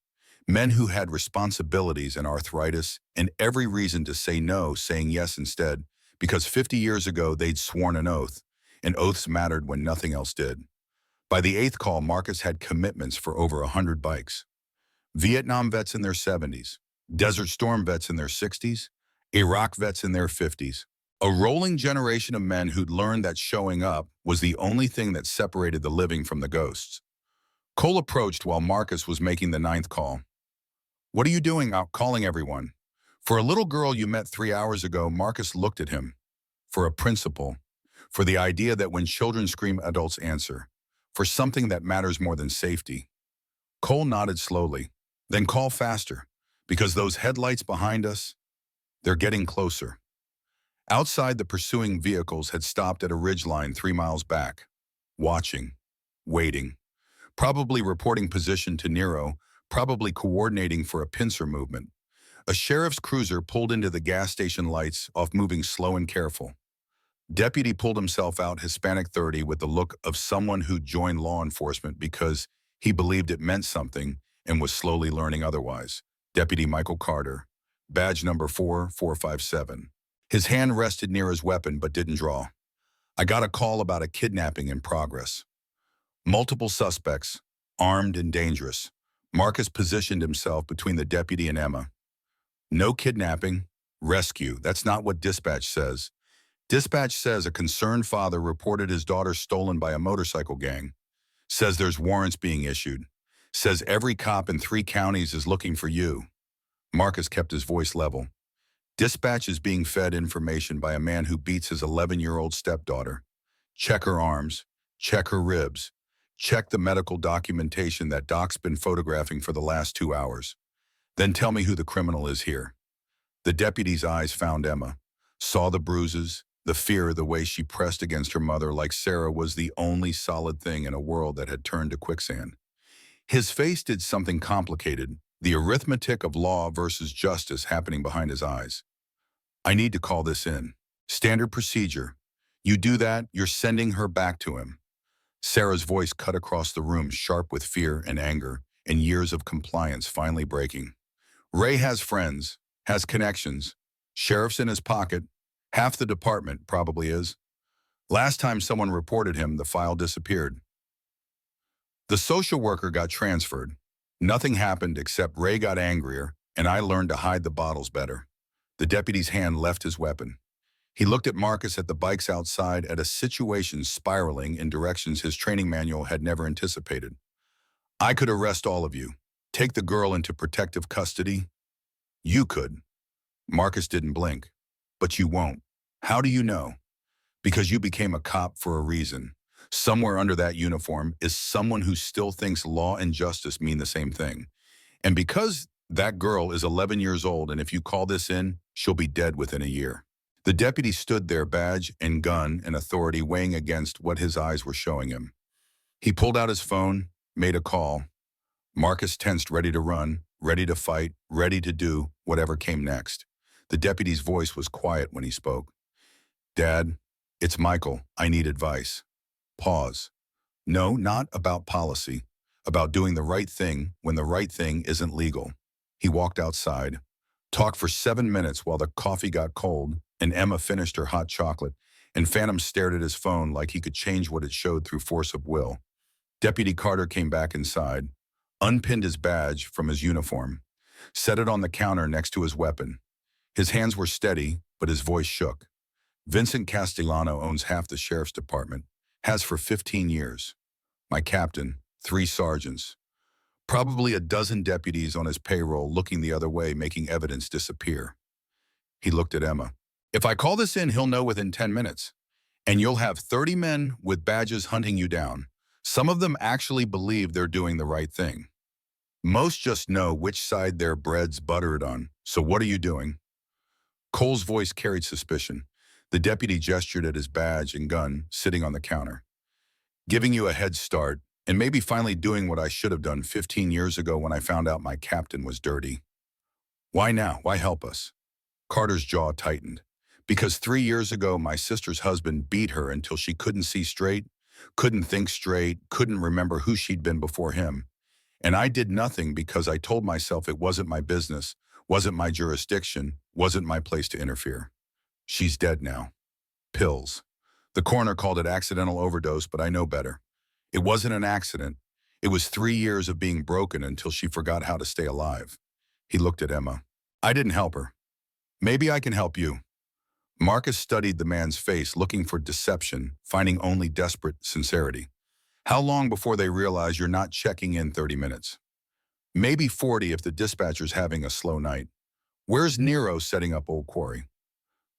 Men who had responsibilities and arthritis and every reason to say no, saying yes instead, because 50 years ago they'd sworn an oath, and oaths mattered when nothing else did. By the eighth call, Marcus had commitments for over 100 bikes. Vietnam vets in their 70s, Desert Storm vets in their 60s, Iraq vets in their 50s. A rolling generation of men who'd learned that showing up was the only thing that separated the living from the ghosts. Cole approached while Marcus was making the ninth call. What are you doing out calling everyone? For a little girl you met 3 hours ago, Marcus looked at him. For a principle. For the idea that when children scream, adults answer. For something that matters more than safety. Cole nodded slowly. Then call faster, because those headlights behind us, they're getting closer. Outside, the pursuing vehicles had stopped at a ridgeline 3 miles back. Watching. Waiting. Probably reporting position to Nero, probably coordinating for a pincer movement. A sheriff's cruiser pulled into the gas station lights off, moving slow and careful. Deputy pulled himself out, Hispanic 30, with the look of someone who joined law enforcement because he believed it meant something and was slowly learning otherwise. Deputy Michael Carter, badge number 4457. His hand rested near his weapon but didn't draw. I got a call about a kidnapping in progress. Multiple suspects, armed and dangerous. Marcus positioned himself between the deputy and Emma. No kidnapping, rescue. That's not what dispatch says. Dispatch says a concerned father reported his daughter stolen by a motorcycle gang. Says there's warrants being issued. Says every cop in 3 counties is looking for you. Marcus kept his voice level. Dispatch is being fed information by a man who beats his 11-year-old stepdaughter. Check her arms. Check her ribs. Check the medical documentation that Doc's been photographing for the last 2 hours. Then tell me who the criminal is here. The deputy's eyes found Emma. Saw the bruises, the fear, the way she pressed against her mother like Sarah was the only solid thing in a world that had turned to quicksand. His face did something complicated, the arithmetic of law versus justice happening behind his eyes. I need to call this in. Standard procedure. You do that, you're sending her back to him. Sarah's voice cut across the room, sharp with fear and anger, and years of compliance finally breaking. Ray has friends, has connections, sheriff's in his pocket, half the department probably is. Last time someone reported him, the file disappeared. The social worker got transferred. Nothing happened except Ray got angrier, and I learned to hide the bottles better. The deputy's hand left his weapon. He looked at Marcus, at the bikes outside, at a situation spiraling in directions his training manual had never anticipated. I could arrest all of you. Take the girl into protective custody. You could. Marcus didn't blink. But you won't. How do you know? Because you became a cop for a reason. Somewhere under that uniform is someone who still thinks law and justice mean the same thing. And because that girl is 11 years old, and if you call this in, she'll be dead within a year. The deputy stood there, badge and gun and authority weighing against what his eyes were showing him. He pulled out his phone, made a call. Marcus tensed, ready to run, ready to fight, ready to do whatever came next. The deputy's voice was quiet when he spoke. Dad, it's Michael. I need advice. Pause. No, not about policy. About doing the right thing when the right thing isn't legal. He walked outside, talked for 7 minutes while the coffee got cold, and Emma finished her hot chocolate, and Phantom stared at his phone like he could change what it showed through force of will. Deputy Carter came back inside, unpinned his badge from his uniform, set it on the counter next to his weapon. His hands were steady, but his voice shook. Vincent Castellano owns half the sheriff's department, has for 15 years. My captain, 3 sergeants, probably a dozen deputies on his payroll looking the other way, making evidence disappear. He looked at Emma. If I call this in, he'll know within 10 minutes. And you'll have 30 men with badges hunting you down. Some of them actually believe they're doing the right thing. Most just know which side their bread's buttered on. So what are you doing? Cole's voice carried suspicion. The deputy gestured at his badge and gun sitting on the counter. Giving you a head start, and maybe finally doing what I should have done 15 years ago when I found out my captain was dirty. Why now? Why help us? Carter's jaw tightened. Because 3 years ago, my sister's husband beat her until she couldn't see straight, couldn't think straight, couldn't remember who she'd been before him. And I did nothing because I told myself it wasn't my business, wasn't my jurisdiction, wasn't my place to interfere. She's dead now. Pills. The coroner called it accidental overdose, but I know better. It wasn't an accident. It was 3 years of being broken until she forgot how to stay alive. He looked at Emma. I didn't help her. Maybe I can help you. Marcus studied the man's face, looking for deception, finding only desperate sincerity. How long before they realize you're not checking in 30 minutes? Maybe 40 if the dispatcher's having a slow night. Where's Nero setting up Old Quarry?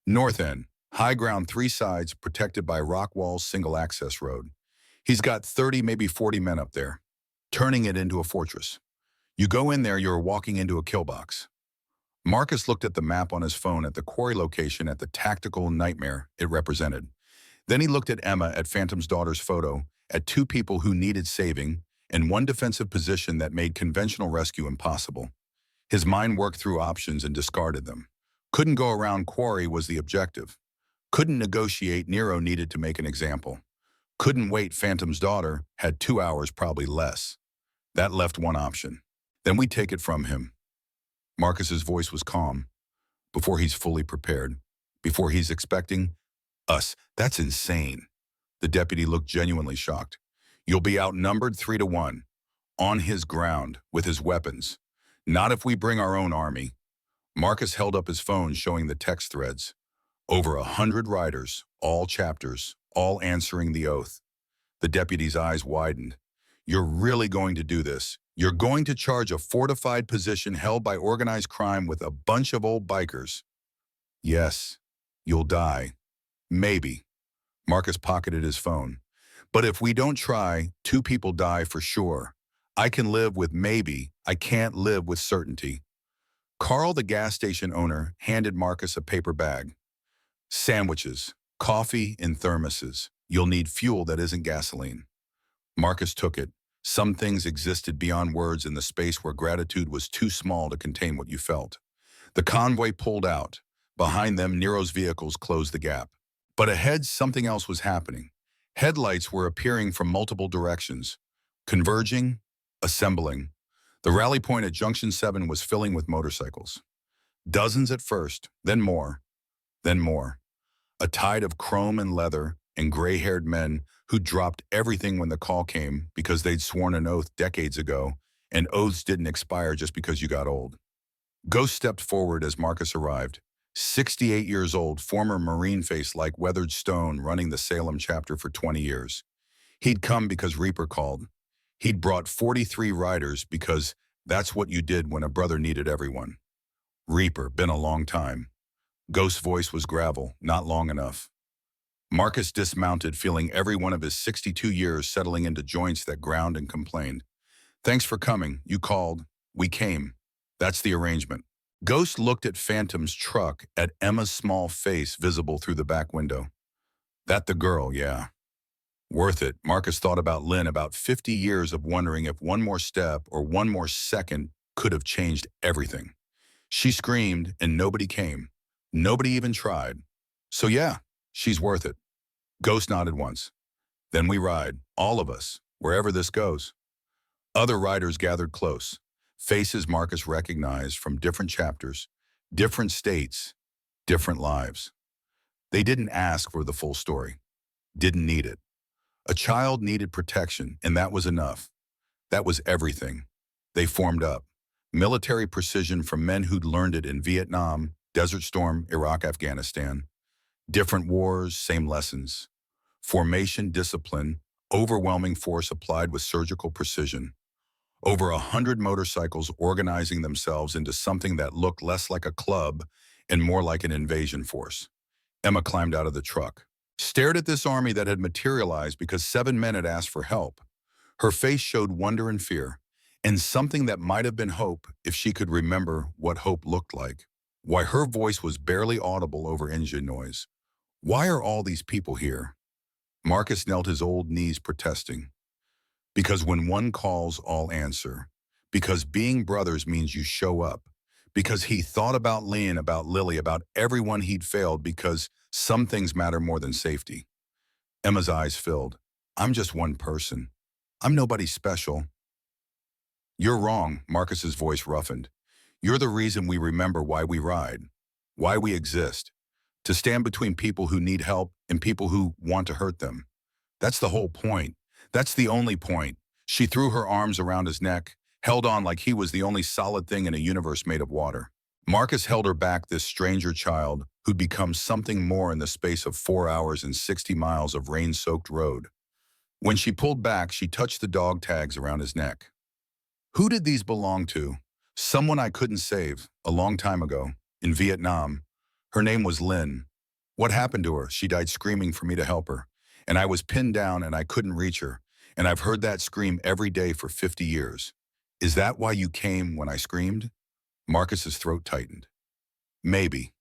North End, high ground 3 sides, protected by rock walls, single access road. He's got 30, maybe 40 men up there, turning it into a fortress. You go in there, you're walking into a kill box. Marcus looked at the map on his phone at the quarry location, at the tactical nightmare it represented. Then he looked at Emma, at Phantom's daughter's photo, at 2 people who needed saving, and 1 defensive position that made conventional rescue impossible. His mind worked through options and discarded them. Couldn't go around Quarry was the objective. Couldn't negotiate, Nero needed to make an example. Couldn't wait, Phantom's daughter had 2 hours, probably less. That left 1 option. Then we take it from him. Marcus's voice was calm. Before he's fully prepared. Before he's expecting us. That's insane. The deputy looked genuinely shocked. You'll be outnumbered 3 to 1. On his ground, with his weapons. Not if we bring our own army. Marcus held up his phone, showing the text threads. Over 100 riders, all chapters, all answering the oath. The deputy's eyes widened. You're really going to do this? You're going to charge a fortified position held by organized crime with a bunch of old bikers? Yes. You'll die. Maybe. Marcus pocketed his phone. But if we don't try, 2 people die for sure. I can live with maybe. I can't live with certainty. Carl, the gas station owner, handed Marcus a paper bag. Sandwiches, coffee in thermoses. You'll need fuel that isn't gasoline. Marcus took it. Some things existed beyond words in the space where gratitude was too small to contain what you felt. The convoy pulled out. Behind them, Nero's vehicles closed the gap. But ahead, something else was happening. Headlights were appearing from multiple directions, converging, assembling. The rally point at Junction 7 was filling with motorcycles. Dozens at first, then more, then more. A tide of chrome and leather and gray-haired men who dropped everything when the call came because they'd sworn an oath decades ago, and oaths didn't expire just because you got old. Ghost stepped forward as Marcus arrived. 68 years old, former Marine face like weathered stone, running the Salem chapter for 20 years. He'd come because Reaper called. He'd brought 43 riders because that's what you did when a brother needed everyone. Reaper, been a long time. Ghost's voice was gravel, not long enough. Marcus dismounted, feeling every one of his 62 years settling into joints that ground, and complained. Thanks for coming. You called. We came. That's the arrangement. Ghost looked at Phantom's truck, at Emma's small face visible through the back window. That the girl, yeah. Worth it. Marcus thought about Lynn, about 50 years of wondering if one more step or one more second could have changed everything. She screamed and nobody came. Nobody even tried. So yeah, she's worth it. Ghost nodded once. Then we ride, all of us, wherever this goes. Other riders gathered close. Faces Marcus recognized from different chapters, different states, different lives. They didn't ask for the full story. Didn't need it. A child needed protection, and that was enough. That was everything. They formed up. Military precision from men who'd learned it in Vietnam, Desert Storm, Iraq, Afghanistan. Different wars, same lessons. Formation, discipline, Overwhelming force applied with surgical precision. Over 100 motorcycles organizing themselves into something that looked less like a club and more like an invasion force. Emma climbed out of the truck, stared at this army that had materialized because 7 men had asked for help. Her face showed wonder and fear, and something that might have been hope if she could remember what hope looked like. Why her voice was barely audible over engine noise. Why are all these people here? Marcus knelt his old knees protesting. Because when one calls, all answer. Because being brothers means you show up. Because he thought about Leon, about Lily, about everyone he'd failed, because some things matter more than safety. Emma's eyes filled. I'm just one person. I'm nobody special. You're wrong, Marcus's voice roughened. You're the reason we remember why we ride, why we exist. To stand between people who need help and people who want to hurt them. That's the whole point. That's the only point. She threw her arms around his neck, held on like he was the only solid thing in a universe made of water. Marcus held her back, this stranger child who'd become something more in the space of 4 hours and 60 miles of rain-soaked road. When she pulled back, she touched the dog tags around his neck. Who did these belong to? Someone I couldn't save, a long time ago, in Vietnam. Her name was Lynn. What happened to her? She died screaming for me to help her. And I was pinned down and I couldn't reach her. And I've heard that scream every day for 50 years. Is that why you came when I screamed? Marcus's throat tightened. Maybe.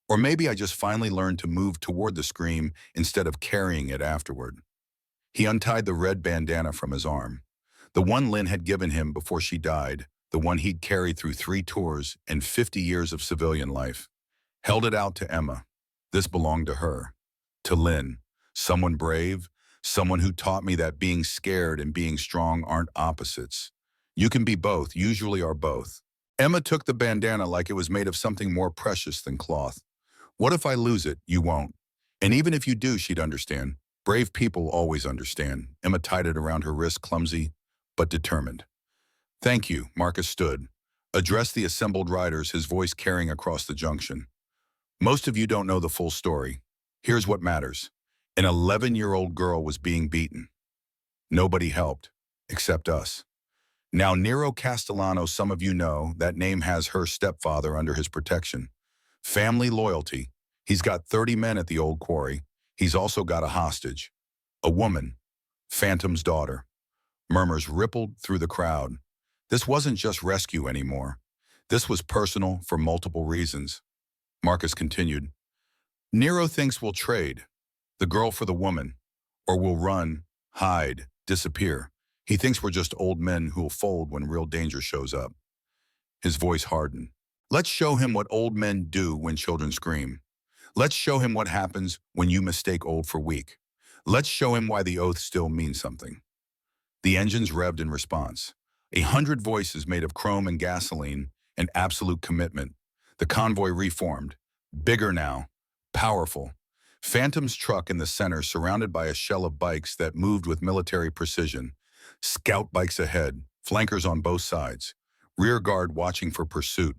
Or maybe I just finally learned to move toward the scream instead of carrying it afterward. He untied the red bandana from his arm. The one Lynn had given him before she died, the one he'd carried through 3 tours and 50 years of civilian life. Held it out to Emma. This belonged to her. To Lynn. Someone brave, someone who taught me that being scared and being strong aren't opposites. You can be both, usually are both. Emma took the bandana like it was made of something more precious than cloth. What if I lose it? You won't. And even if you do, she'd understand. Brave people always understand. Emma tied it around her wrist, clumsy, but determined. Thank you, Marcus stood. Addressed the assembled riders, his voice carrying across the junction. Most of you don't know the full story. Here's what matters. An 11-year-old girl was being beaten. Nobody helped, except us. Now Nero Castellano, some of you know, that name has her stepfather under his protection. Family loyalty. He's got 30 men at the old quarry. He's also got a hostage. A woman. Phantom's daughter. Murmurs rippled through the crowd. This wasn't just rescue anymore. This was personal for multiple reasons. Marcus continued. Nero thinks we'll trade. The girl for the woman. Or we'll run, hide, disappear. He thinks we're just old men who'll fold when real danger shows up. His voice hardened. Let's show him what old men do when children scream. Let's show him what happens when you mistake old for weak. Let's show him why the oath still means something. The engines revved in response. 100 voices made of chrome and gasoline, and absolute commitment. The convoy reformed. Bigger now. Powerful. Phantom's truck in the center, surrounded by a shell of bikes that moved with military precision. Scout bikes ahead, flankers on both sides. Rear guard watching for pursuit.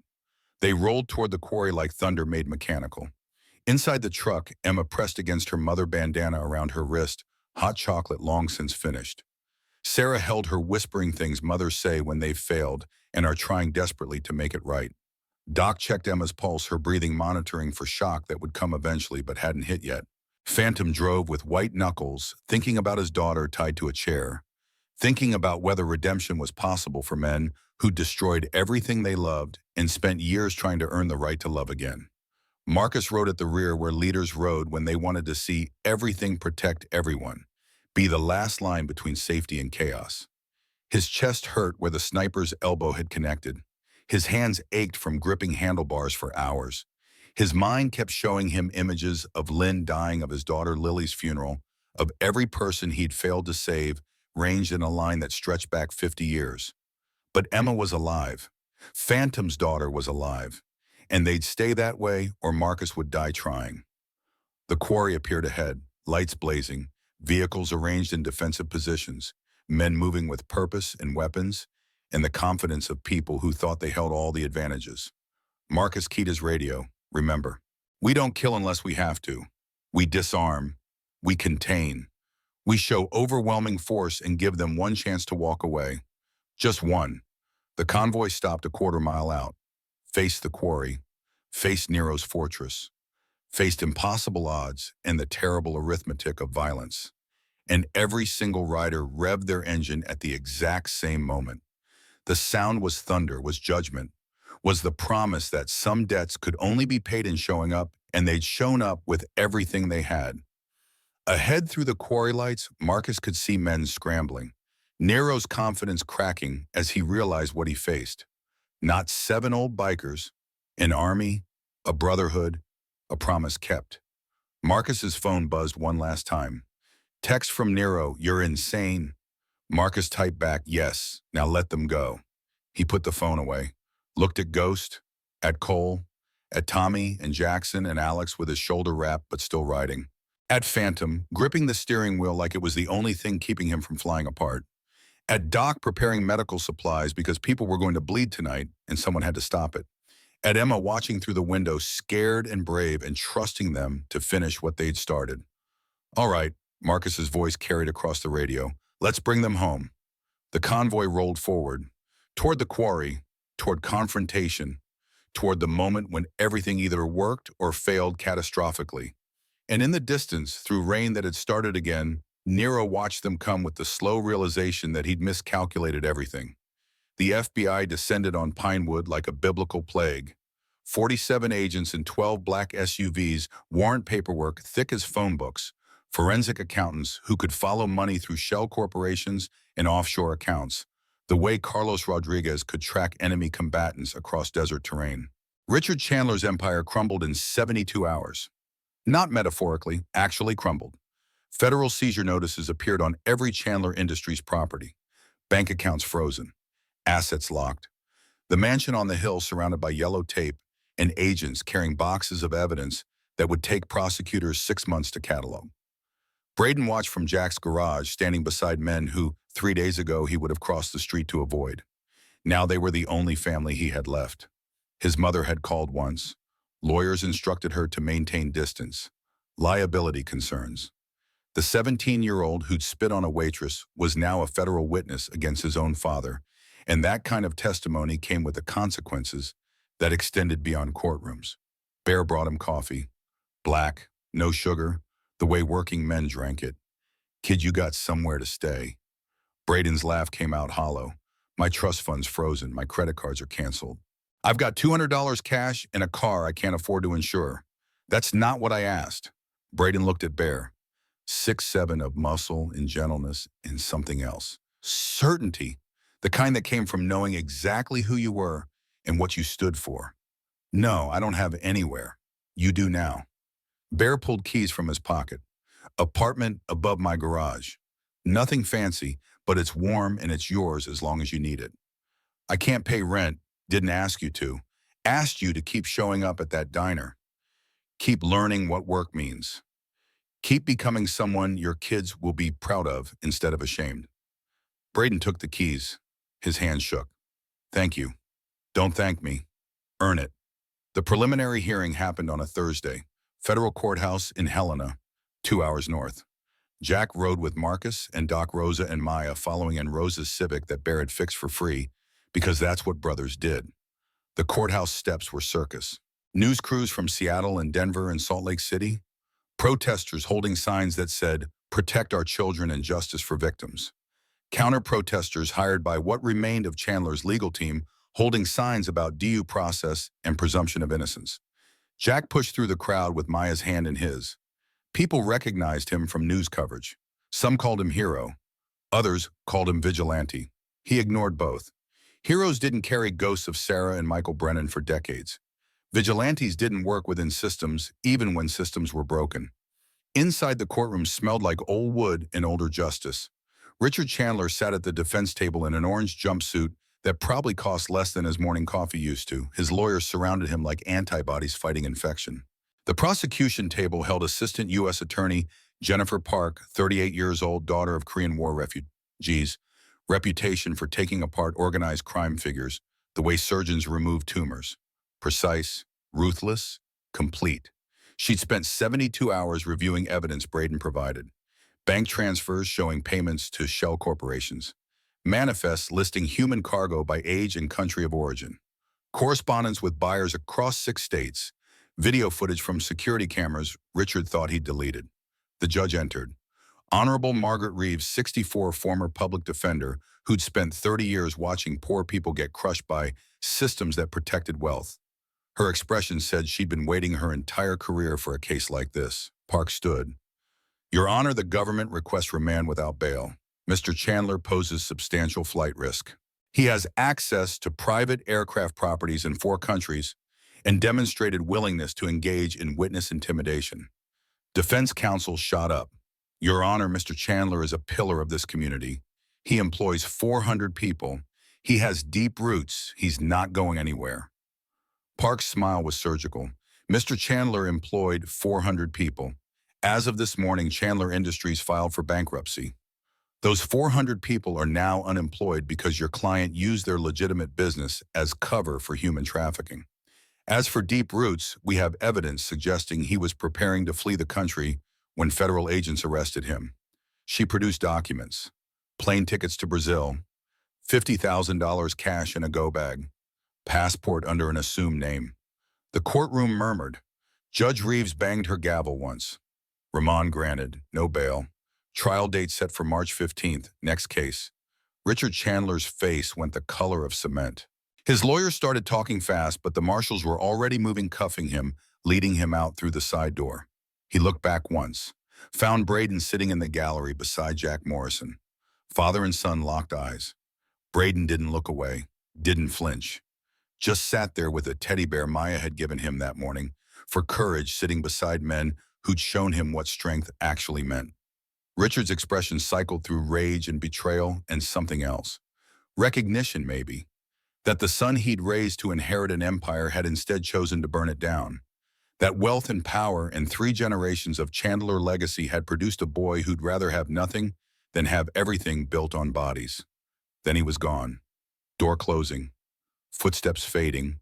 They rolled toward the quarry like thunder made mechanical. Inside the truck, Emma pressed against her mother bandana around her wrist, hot chocolate long since finished. Sarah held her, whispering things mothers say when they've failed and are trying desperately to make it right. Doc checked Emma's pulse, her breathing monitoring for shock that would come eventually but hadn't hit yet. Phantom drove with white knuckles, thinking about his daughter tied to a chair, thinking about whether redemption was possible for men who destroyed everything they loved and spent years trying to earn the right to love again. Marcus rode at the rear where leaders rode when they wanted to see everything protect everyone, be the last line between safety and chaos. His chest hurt where the sniper's elbow had connected. His hands ached from gripping handlebars for hours. His mind kept showing him images of Lynn dying, of his daughter Lily's funeral, of every person he'd failed to save, ranged in a line that stretched back 50 years. But Emma was alive. Phantom's daughter was alive. And they'd stay that way or Marcus would die trying. The quarry appeared ahead, lights blazing, vehicles arranged in defensive positions, men moving with purpose and weapons, and the confidence of people who thought they held all the advantages. Marcus keyed his radio. Remember, we don't kill unless we have to. We disarm. We contain. We show overwhelming force and give them one chance to walk away. Just one. The convoy stopped a quarter-mile out, faced the quarry, faced Nero's fortress, faced impossible odds and the terrible arithmetic of violence. And every single rider revved their engine at the exact same moment. The sound was thunder, was judgment, was the promise that some debts could only be paid in showing up, and they'd shown up with everything they had. Ahead through the quarry lights, Marcus could see men scrambling, Nero's confidence cracking as he realized what he faced. Not 7 old bikers, an army, a brotherhood, a promise kept. Marcus's phone buzzed one last time. Text from Nero, "You're insane." Marcus typed back, "Yes, now let them go." He put the phone away, looked at Ghost, at Cole, at Tommy and Jackson and Alex with his shoulder wrapped but still riding, at Phantom, gripping the steering wheel like it was the only thing keeping him from flying apart, at Doc preparing medical supplies because people were going to bleed tonight and someone had to stop it, at Emma watching through the window, scared and brave and trusting them to finish what they'd started. "All right," Marcus's voice carried across the radio. "Let's bring them home." The convoy rolled forward, toward the quarry, toward confrontation, toward the moment when everything either worked or failed catastrophically. And in the distance, through rain that had started again, Nero watched them come with the slow realization that he'd miscalculated everything. The FBI descended on Pinewood like a biblical plague. 47 agents in 12 black SUVs, warrant paperwork thick as phone books, forensic accountants who could follow money through shell corporations and offshore accounts, the way Carlos Rodriguez could track enemy combatants across desert terrain. Richard Chandler's empire crumbled in 72 hours. Not metaphorically, actually crumbled. Federal seizure notices appeared on every Chandler Industries property. Bank accounts frozen. Assets locked. The mansion on the hill surrounded by yellow tape and agents carrying boxes of evidence that would take prosecutors 6 months to catalog. Braden watched from Jack's garage, standing beside men who, 3 days ago, he would have crossed the street to avoid. Now they were the only family he had left. His mother had called once. Lawyers instructed her to maintain distance. Liability concerns. The 17-year-old who'd spit on a waitress was now a federal witness against his own father, and that kind of testimony came with the consequences that extended beyond courtrooms. Bear brought him coffee. Black, no sugar, the way working men drank it. "Kid, you got somewhere to stay." Braden's laugh came out hollow. "My trust fund's frozen. My credit cards are canceled. I've got $200 cash and a car I can't afford to insure." "That's not what I asked." Braden looked at Bear. 6'7" of muscle and gentleness and something else. Certainty. The kind that came from knowing exactly who you were and what you stood for. "No, I don't have anywhere. You do now." Bear pulled keys from his pocket. "Apartment above my garage. Nothing fancy, but it's warm and it's yours as long as you need it. I can't pay rent, didn't ask you to. Asked you to keep showing up at that diner. Keep learning what work means. Keep becoming someone your kids will be proud of instead of ashamed." Braden took the keys. His hands shook. "Thank you. Don't thank me. Earn it." The preliminary hearing happened on a Thursday. Federal courthouse in Helena, 2 hours north. Jack rode with Marcus and Doc, Rosa and Maya, following in Rosa's Civic that Bear had fixed for free, because that's what brothers did. The courthouse steps were circus. News crews from Seattle and Denver and Salt Lake City. Protesters holding signs that said, "Protect our children and justice for victims." Counter-protesters hired by what remained of Chandler's legal team holding signs about due process and presumption of innocence. Jack pushed through the crowd with Maya's hand in his. People recognized him from news coverage. Some called him hero. Others called him vigilante. He ignored both. Heroes didn't carry ghosts of Sarah and Michael Brennan for decades. Vigilantes didn't work within systems, even when systems were broken. Inside the courtroom smelled like old wood and older justice. Richard Chandler sat at the defense table in an orange jumpsuit that probably cost less than his morning coffee used to. His lawyers surrounded him like antibodies fighting infection. The prosecution table held Assistant U.S. Attorney Jennifer Park, 38 years old, daughter of Korean War refugees, reputation for taking apart organized crime figures the way surgeons remove tumors. Precise, ruthless, complete. She'd spent 72 hours reviewing evidence Braden provided. bank transfers showing payments to shell corporations, manifests listing human cargo by age and country of origin, correspondence with buyers across 6 states, video footage from security cameras Richard thought he'd deleted. The judge entered. Honorable Margaret Reeves, 64, former public defender who'd spent 30 years watching poor people get crushed by systems that protected wealth. Her expression said she'd been waiting her entire career for a case like this. Park stood. Your Honor, the government requests remand without bail. Mr. Chandler poses substantial flight risk. He has access to private aircraft properties in 4 countries and demonstrated willingness to engage in witness intimidation. Defense counsel shot up. Your Honor, Mr. Chandler is a pillar of this community. He employs 400 people. He has deep roots. He's not going anywhere. Park's smile was surgical. Mr. Chandler employed 400 people. As of this morning, Chandler Industries filed for bankruptcy. Those 400 people are now unemployed because your client used their legitimate business as cover for human trafficking. As for deep roots, we have evidence suggesting he was preparing to flee the country when federal agents arrested him. She produced documents, plane tickets to Brazil, $50,000 cash in a go bag, passport under an assumed name. The courtroom murmured. Judge Reeves banged her gavel once. Remand granted, no bail. Trial date set for March 15th, next case. Richard Chandler's face went the color of cement. His lawyers started talking fast, but the marshals were already moving, cuffing him, leading him out through the side door. He looked back once, found Braden sitting in the gallery beside Jack Morrison. Father and son locked eyes. Braden didn't look away, didn't flinch. Just sat there with a teddy bear Maya had given him that morning, for courage, sitting beside men who'd shown him what strength actually meant. Richard's expression cycled through rage and betrayal and something else. Recognition, maybe. That the son he'd raised to inherit an empire had instead chosen to burn it down. That wealth and power and 3 generations of Chandler legacy had produced a boy who'd rather have nothing than have everything built on bodies. Then he was gone. Door closing. Footsteps fading.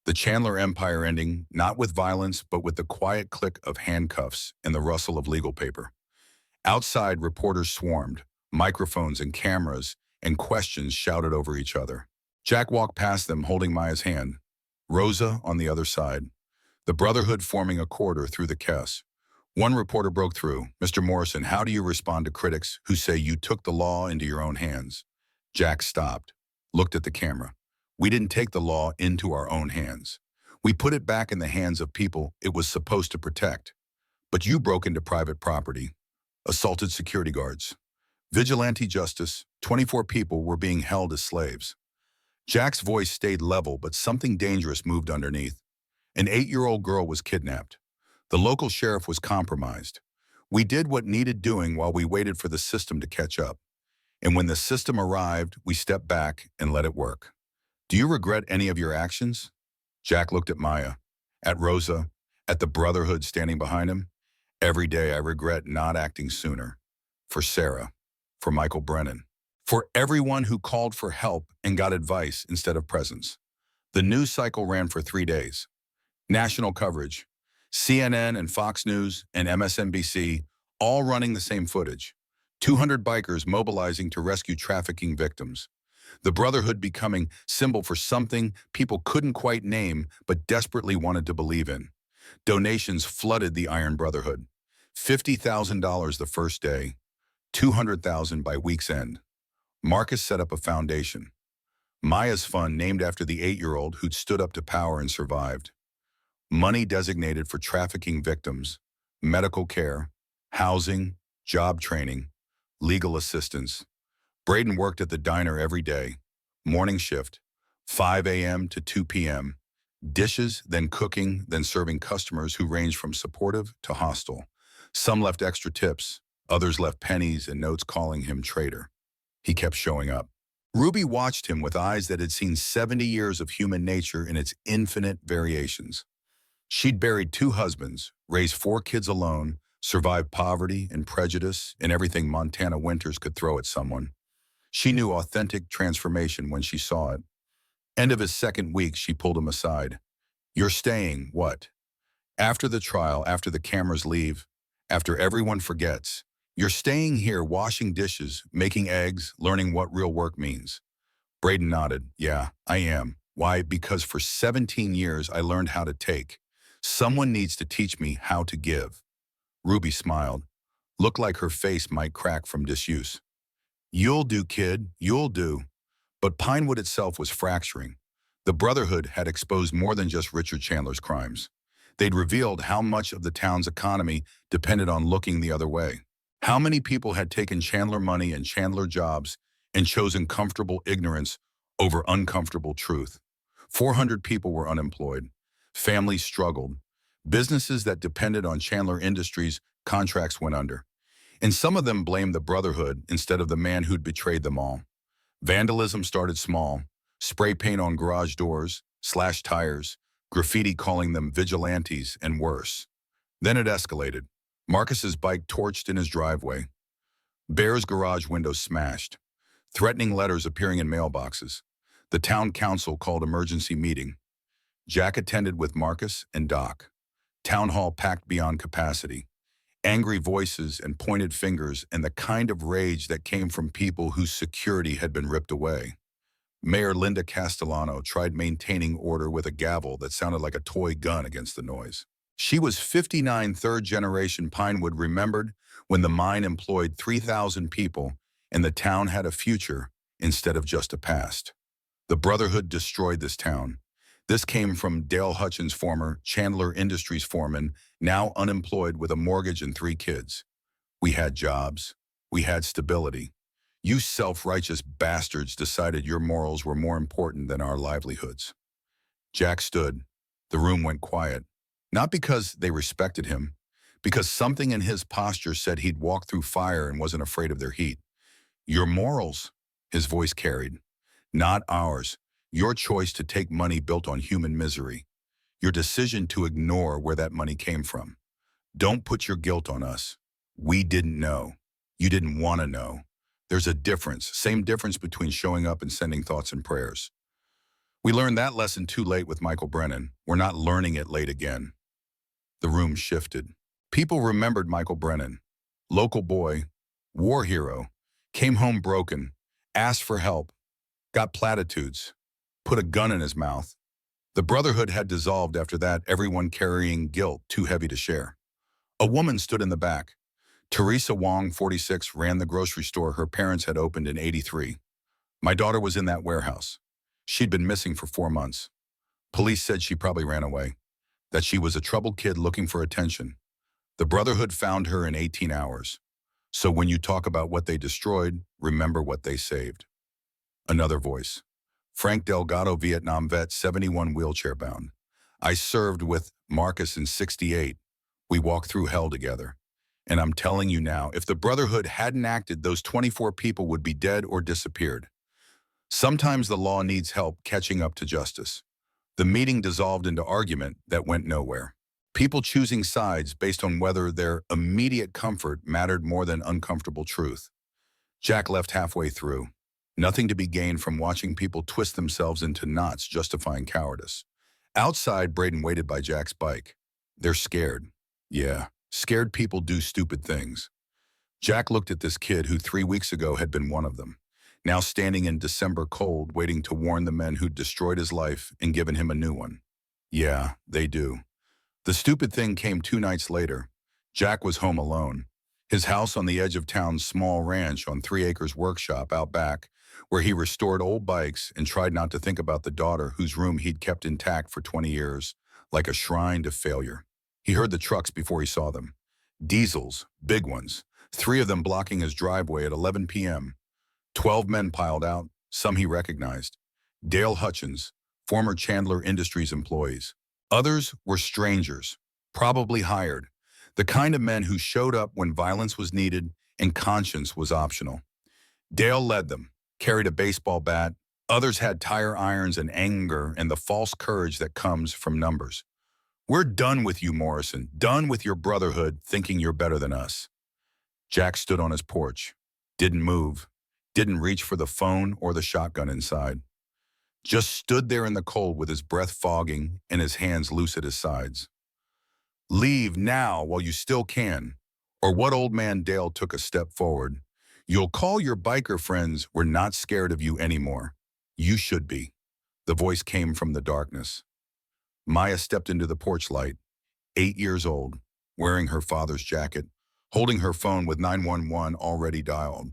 The Chandler empire ending, not with violence, but with the quiet click of handcuffs and the rustle of legal paper. Outside, reporters swarmed, microphones and cameras, and questions shouted over each other. Jack walked past them, holding Maya's hand. Rosa on the other side. The Brotherhood forming a corridor through the chaos. One reporter broke through. Mr. Morrison, how do you respond to critics who say you took the law into your own hands? Jack stopped, looked at the camera. We didn't take the law into our own hands. We put it back in the hands of people it was supposed to protect. But you broke into private property, assaulted security guards. Vigilante justice, 24 people were being held as slaves. Jack's voice stayed level, but something dangerous moved underneath. An 8-year-old girl was kidnapped. The local sheriff was compromised. We did what needed doing while we waited for the system to catch up. And when the system arrived, we stepped back and let it work. Do you regret any of your actions? Jack looked at Maya, at Rosa, at the Brotherhood standing behind him. Every day I regret not acting sooner. For Sarah, for Michael Brennan, for everyone who called for help and got advice instead of presents. The news cycle ran for 3 days. National coverage, CNN and Fox News and MSNBC, all running the same footage. 200 bikers mobilizing to rescue trafficking victims. The Brotherhood becoming symbol for something people couldn't quite name but desperately wanted to believe in. Donations flooded the Iron Brotherhood. $50,000 the first day, $200,000 by week's end. Marcus set up a foundation. Maya's fund, named after the 8-year-old who'd stood up to power and survived. Money designated for trafficking victims, medical care, housing, job training, legal assistance. Braden worked at the diner every day, morning shift, 5 a.m. to 2 p.m., dishes, then cooking, then serving customers who ranged from supportive to hostile. Some left extra tips, others left pennies and notes calling him traitor. He kept showing up. Ruby watched him with eyes that had seen 70 years of human nature in its infinite variations. She'd buried 2 husbands, raised 4 kids alone, survived poverty and prejudice and everything Montana winters could throw at someone. She knew authentic transformation when she saw it. End of his 2nd week, she pulled him aside. You're staying, what? After the trial, after the cameras leave, after everyone forgets, You're staying here washing dishes, making eggs, learning what real work means. Braden nodded. Yeah, I am. Why? Because for 17 years I learned how to take. Someone needs to teach me how to give. Ruby smiled. Looked like her face might crack from disuse. You'll do, kid, you'll do. But Pinewood itself was fracturing. The Brotherhood had exposed more than just Richard Chandler's crimes. They'd revealed how much of the town's economy depended on looking the other way. How many people had taken Chandler money and Chandler jobs and chosen comfortable ignorance over uncomfortable truth? 400 people were unemployed. Families struggled. Businesses that depended on Chandler Industries contracts went under. And some of them blamed the Brotherhood instead of the man who'd betrayed them all. Vandalism started small. Spray paint on garage doors, slashed tires, graffiti calling them vigilantes, and worse. Then it escalated. Marcus's bike torched in his driveway. Bear's garage windows smashed. Threatening letters appearing in mailboxes. The town council called emergency meeting. Jack attended with Marcus and Doc. Town hall packed beyond capacity. Angry voices and pointed fingers and the kind of rage that came from people whose security had been ripped away. Mayor Linda Castellano tried maintaining order with a gavel that sounded like a toy gun against the noise. She was 59, third-generation Pinewood remembered when the mine employed 3,000 people and the town had a future instead of just a past. The Brotherhood destroyed this town. This came from Dale Hutchins, former Chandler Industries foreman, now unemployed with a mortgage and 3 kids. We had jobs. We had stability. You self-righteous bastards decided your morals were more important than our livelihoods. Jack stood. The room went quiet. Not because they respected him, because something in his posture said he'd walked through fire and wasn't afraid of their heat. Your morals, his voice carried. Not ours. Your choice to take money built on human misery. Your decision to ignore where that money came from. Don't put your guilt on us. We didn't know. You didn't want to know. There's a difference, same difference between showing up and sending thoughts and prayers. We learned that lesson too late with Michael Brennan. We're not learning it late again. The room shifted. People remembered Michael Brennan. Local boy, war hero, came home broken, asked for help, got platitudes, put a gun in his mouth. The Brotherhood had dissolved after that, everyone carrying guilt too heavy to share. A woman stood in the back. Teresa Wong, 46, ran the grocery store her parents had opened in '83. My daughter was in that warehouse. She'd been missing for 4 months. Police said she probably ran away, that she was a troubled kid looking for attention. The Brotherhood found her in 18 hours. So when you talk about what they destroyed, remember what they saved. Another voice. Frank Delgado, Vietnam vet, 71, wheelchair bound. I served with Marcus in '68. We walked through hell together. And I'm telling you now, if the Brotherhood hadn't acted, those 24 people would be dead or disappeared. Sometimes the law needs help catching up to justice. The meeting dissolved into argument that went nowhere. People choosing sides based on whether their immediate comfort mattered more than uncomfortable truth. Jack left halfway through. Nothing to be gained from watching people twist themselves into knots justifying cowardice. Outside, Braden waited by Jack's bike. They're scared. Yeah, scared people do stupid things. Jack looked at this kid who 3 weeks ago had been one of them, now standing in December cold, waiting to warn the men who'd destroyed his life and given him a new one. Yeah, they do. The stupid thing came 2 nights later. Jack was home alone. His house on the edge of town's small ranch on 3 acres workshop out back, where he restored old bikes and tried not to think about the daughter whose room he'd kept intact for 20 years, like a shrine to failure. He heard the trucks before he saw them. Diesels, big ones, 3 of them blocking his driveway at 11 p.m. 12 men piled out, some he recognized. Dale Hutchins, former Chandler Industries employees. Others were strangers, probably hired, the kind of men who showed up when violence was needed and conscience was optional. Dale led them, carried a baseball bat. Others had tire irons and anger and the false courage that comes from numbers. We're done with you, Morrison, done with your Brotherhood thinking you're better than us. Jack stood on his porch, didn't move, didn't reach for the phone or the shotgun inside. Just stood there in the cold with his breath fogging and his hands loose at his sides. Leave now while you still can, Or what old man Dale took a step forward? You'll call your biker friends, we're not scared of you anymore. You should be. The voice came from the darkness. Maya stepped into the porch light, 8 years old, wearing her father's jacket, holding her phone with 911 already dialed.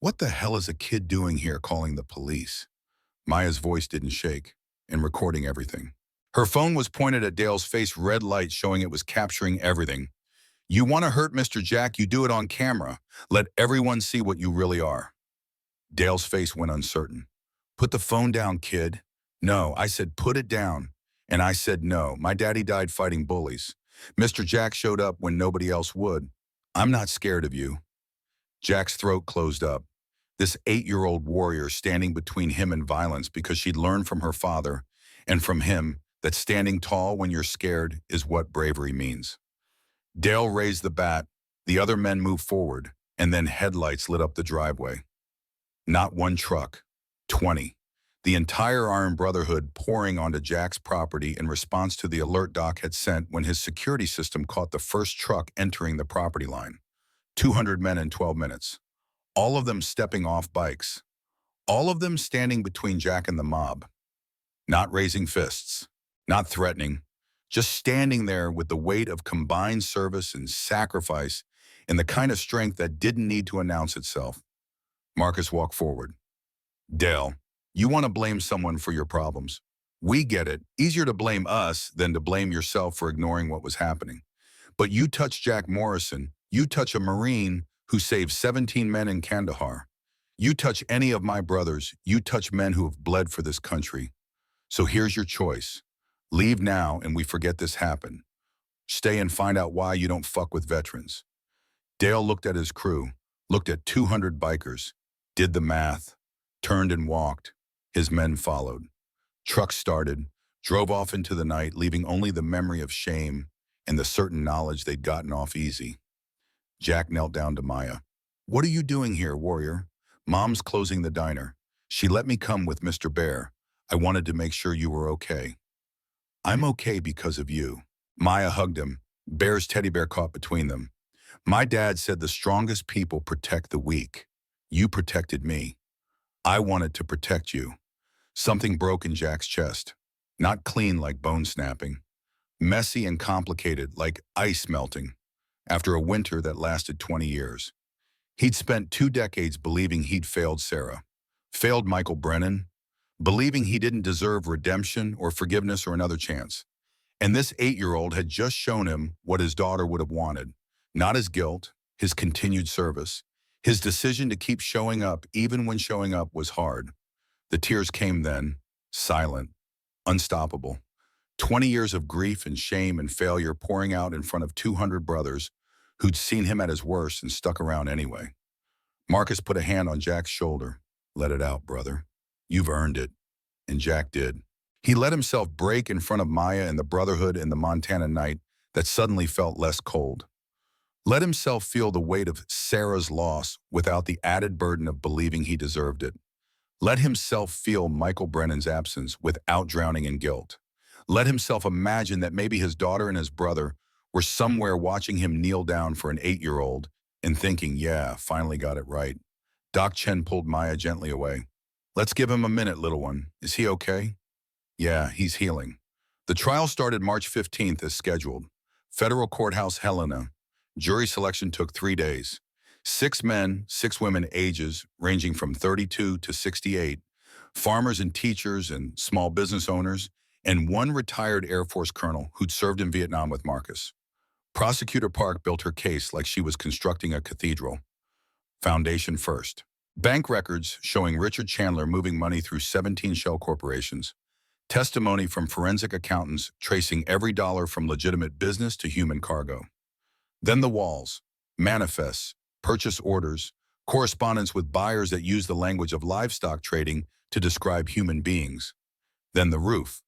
What the hell is a kid doing here calling the police? Maya's voice didn't shake, and recording everything. Her phone was pointed at Dale's face, red light showing it was capturing everything. You want to hurt Mr. Jack, you do it on camera. Let everyone see what you really are. Dale's face went uncertain. Put the phone down, kid. No, I said put it down. And I said no, my daddy died fighting bullies. Mr. Jack showed up when nobody else would. I'm not scared of you. Jack's throat closed up. This 8-year-old warrior standing between him and violence because she'd learned from her father and from him that standing tall when you're scared is what bravery means. Dale raised the bat, the other men moved forward, and then headlights lit up the driveway. Not one truck, 20. The entire Iron Brotherhood pouring onto Jack's property in response to the alert Doc had sent when his security system caught the first truck entering the property line. 200 men in 12 minutes. All of them stepping off bikes. All of them standing between Jack and the mob. Not raising fists. Not threatening. Just standing there with the weight of combined service and sacrifice and the kind of strength that didn't need to announce itself. Marcus walked forward. Dale, you want to blame someone for your problems. We get it. Easier to blame us than to blame yourself for ignoring what was happening. But you touch Jack Morrison, you touch a Marine who saved 17 men in Kandahar. You touch any of my brothers, you touch men who have bled for this country. So here's your choice. Leave now and we forget this happened. Stay and find out why you don't fuck with veterans. Dale looked at his crew, looked at 200 bikers, did the math, turned and walked. His men followed. Trucks started, drove off into the night, leaving only the memory of shame and the certain knowledge they'd gotten off easy. Jack knelt down to Maya. What are you doing here, warrior? Mom's closing the diner. She let me come with Mr. Bear. I wanted to make sure you were okay. I'm okay because of you. Maya hugged him, Bear's teddy bear caught between them. My dad said the strongest people protect the weak. You protected me. I wanted to protect you. Something broke in Jack's chest. Not clean like bone snapping. Messy and complicated like ice melting. After a winter that lasted 20 years. He'd spent 2 decades believing he'd failed Sarah. Failed Michael Brennan. Believing he didn't deserve redemption or forgiveness or another chance. And this 8-year-old had just shown him what his daughter would have wanted. Not his guilt, his continued service. His decision to keep showing up even when showing up was hard. The tears came then, silent, unstoppable. 20 years of grief and shame and failure pouring out in front of 200 brothers who'd seen him at his worst and stuck around anyway. Marcus put a hand on Jack's shoulder. Let it out, brother. You've earned it. And Jack did. He let himself break in front of Maya and the Brotherhood in the Montana night that suddenly felt less cold. Let himself feel the weight of Sarah's loss without the added burden of believing he deserved it. Let himself feel Michael Brennan's absence without drowning in guilt. Let himself imagine that maybe his daughter and his brother were somewhere watching him kneel down for an 8-year-old and thinking, yeah, finally got it right. Doc Chen pulled Maya gently away. Let's give him a minute, little one. Is he okay? Yeah, he's healing. The trial started March 15th as scheduled. Federal Courthouse Helena. Jury selection took 3 days. 6 men, 6 women ages ranging from 32 to 68, farmers and teachers and small business owners, and 1 retired Air Force colonel who'd served in Vietnam with Marcus. Prosecutor Park built her case like she was constructing a cathedral. Foundation first. Bank records showing Richard Chandler moving money through 17 shell corporations. Testimony from forensic accountants tracing every dollar from legitimate business to human cargo. Then the walls, manifests, purchase orders, correspondence with buyers that use the language of livestock trading to describe human beings. Then the roof,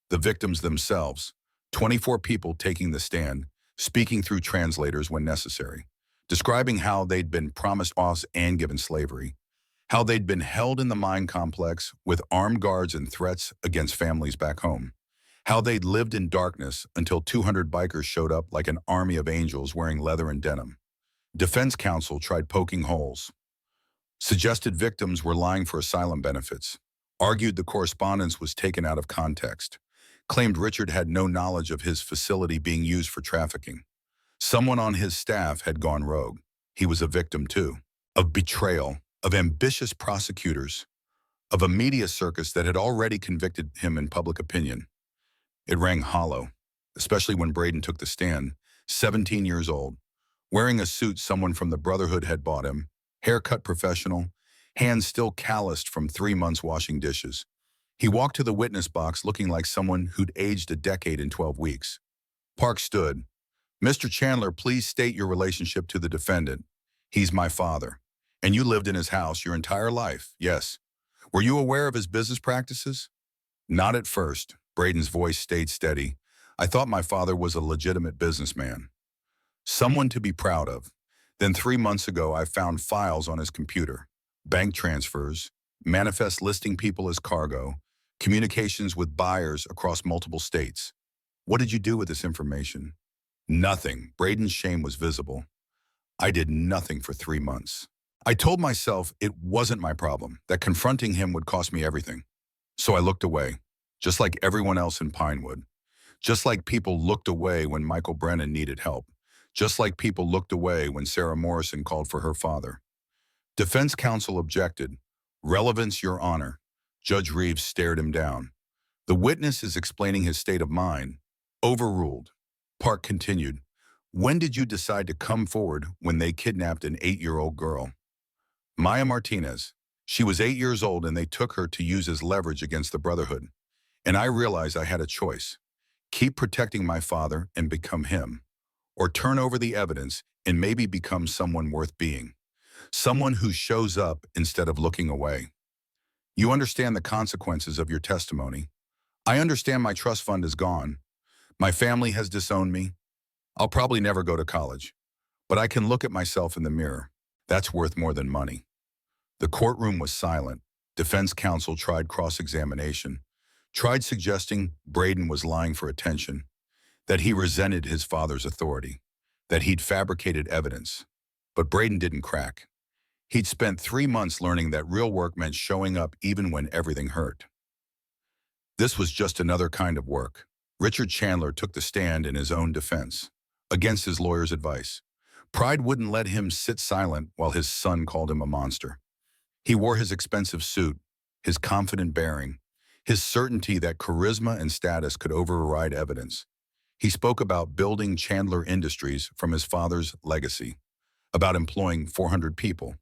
the victims themselves, 24 people taking the stand, speaking through translators when necessary, describing how they'd been promised us and given slavery, how they'd been held in the mine complex with armed guards and threats against families back home, how they'd lived in darkness until 200 bikers showed up like an army of angels wearing leather and denim. Defense counsel tried poking holes, suggested victims were lying for asylum benefits, argued the correspondence was taken out of context, claimed Richard had no knowledge of his facility being used for trafficking. Someone on his staff had gone rogue. He was a victim too, of betrayal, of ambitious prosecutors, of a media circus that had already convicted him in public opinion. It rang hollow, especially when Braden took the stand, 17 years old, wearing a suit someone from the Brotherhood had bought him, haircut professional, hands still calloused from 3 months washing dishes. He walked to the witness box looking like someone who'd aged a decade in 12 weeks. Park stood. "Mr. Chandler, please state your relationship to the defendant." "He's my father." "And you lived in his house your entire life?" "Yes." "Were you aware of his business practices?" "Not at first." Braden's voice stayed steady. "I thought my father was a legitimate businessman. Someone to be proud of. Then 3 months ago, I found files on his computer. Bank transfers, manifests listing people as cargo, communications with buyers across multiple states." "What did you do with this information?" "Nothing." Braden's shame was visible. "I did nothing for 3 months. I told myself it wasn't my problem, that confronting him would cost me everything. So I looked away, just like everyone else in Pinewood. Just like people looked away when Michael Brennan needed help. Just like people looked away when Sarah Morrison called for her father." Defense counsel objected. "Relevance, Your Honor." Judge Reeves stared him down. "The witness is explaining his state of mind." Overruled. Park continued. "When did you decide to come forward when they kidnapped an 8-year-old girl?" "Maya Martinez. She was 8 years old and they took her to use as leverage against the Brotherhood. And I realized I had a choice. Keep protecting my father and become him. Or turn over the evidence and maybe become someone worth being. Someone who shows up instead of looking away. You understand the consequences of your testimony. I understand my trust fund is gone. My family has disowned me. I'll probably never go to college. But I can look at myself in the mirror. That's worth more than money." The courtroom was silent. Defense counsel tried cross-examination, tried suggesting Braden was lying for attention, that he resented his father's authority, that he'd fabricated evidence. But Braden didn't crack. He'd spent 3 months learning that real work meant showing up even when everything hurt. This was just another kind of work. Richard Chandler took the stand in his own defense, against his lawyer's advice. Pride wouldn't let him sit silent while his son called him a monster. He wore his expensive suit, his confident bearing, his certainty that charisma and status could override evidence. He spoke about building Chandler Industries from his father's legacy, about employing 400 people,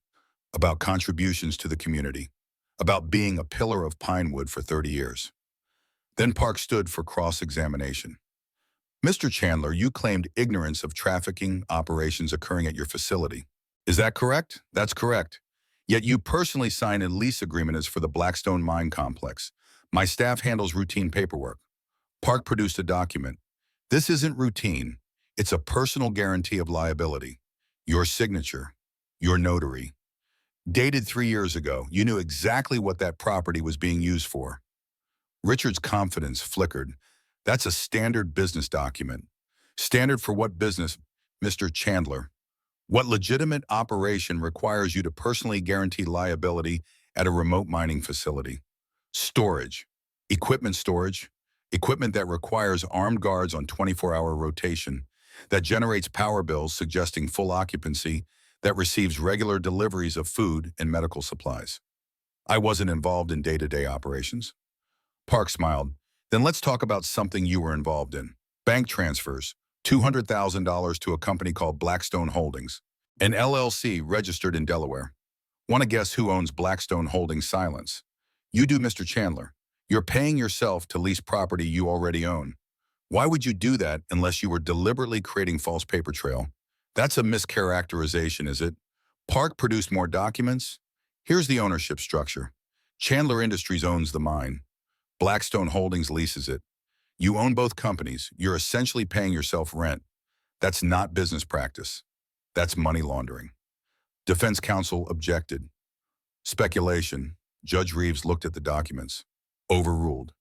about contributions to the community, about being a pillar of Pinewood for 30 years. Then Park stood for cross-examination. "Mr. Chandler, you claimed ignorance of trafficking operations occurring at your facility. Is that correct?" "That's correct. Yet you personally signed a lease agreement as for the Blackstone Mine Complex. My staff handles routine paperwork." Park produced a document. "This isn't routine. It's a personal guarantee of liability. Your signature. Your notary. Dated 3 years ago. You knew exactly what that property was being used for." Richard's confidence flickered. "That's a standard business document." "Standard for what business, Mr. Chandler? What legitimate operation requires you to personally guarantee liability at a remote mining facility?" "Storage. Equipment storage. Equipment that requires armed guards on 24-hour rotation, that generates power bills suggesting full occupancy, that receives regular deliveries of food and medical supplies." "I wasn't involved in day-to-day operations." Park smiled. "Then let's talk about something you were involved in. Bank transfers, $200,000 to a company called Blackstone Holdings, an LLC registered in Delaware. Want to guess who owns Blackstone Holdings Silence? You do, Mr. Chandler. You're paying yourself to lease property you already own. Why would you do that unless you were deliberately creating false paper trail? That's a mischaracterization, is it?" Park produced more documents. "Here's the ownership structure. Chandler Industries owns the mine. Blackstone Holdings leases it. You own both companies. You're essentially paying yourself rent. That's not business practice. That's money laundering." Defense counsel objected. "Speculation." Judge Reeves looked at the documents. Overruled.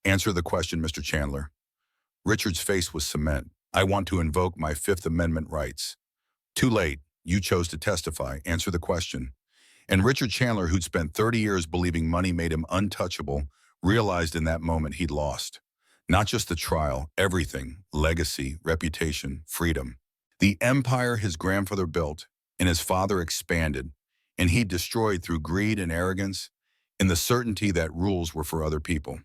"Answer the question, Mr. Chandler." Richard's face was cement. "I want to invoke my Fifth Amendment rights." "Too late." You chose to testify. Answer the question. And Richard Chandler, who'd spent 30 years believing money made him untouchable, realized in that moment he'd lost. Not just the trial, everything, legacy, reputation, freedom. The empire his grandfather built and his father expanded, and he destroyed through greed and arrogance, in the certainty that rules were for other people.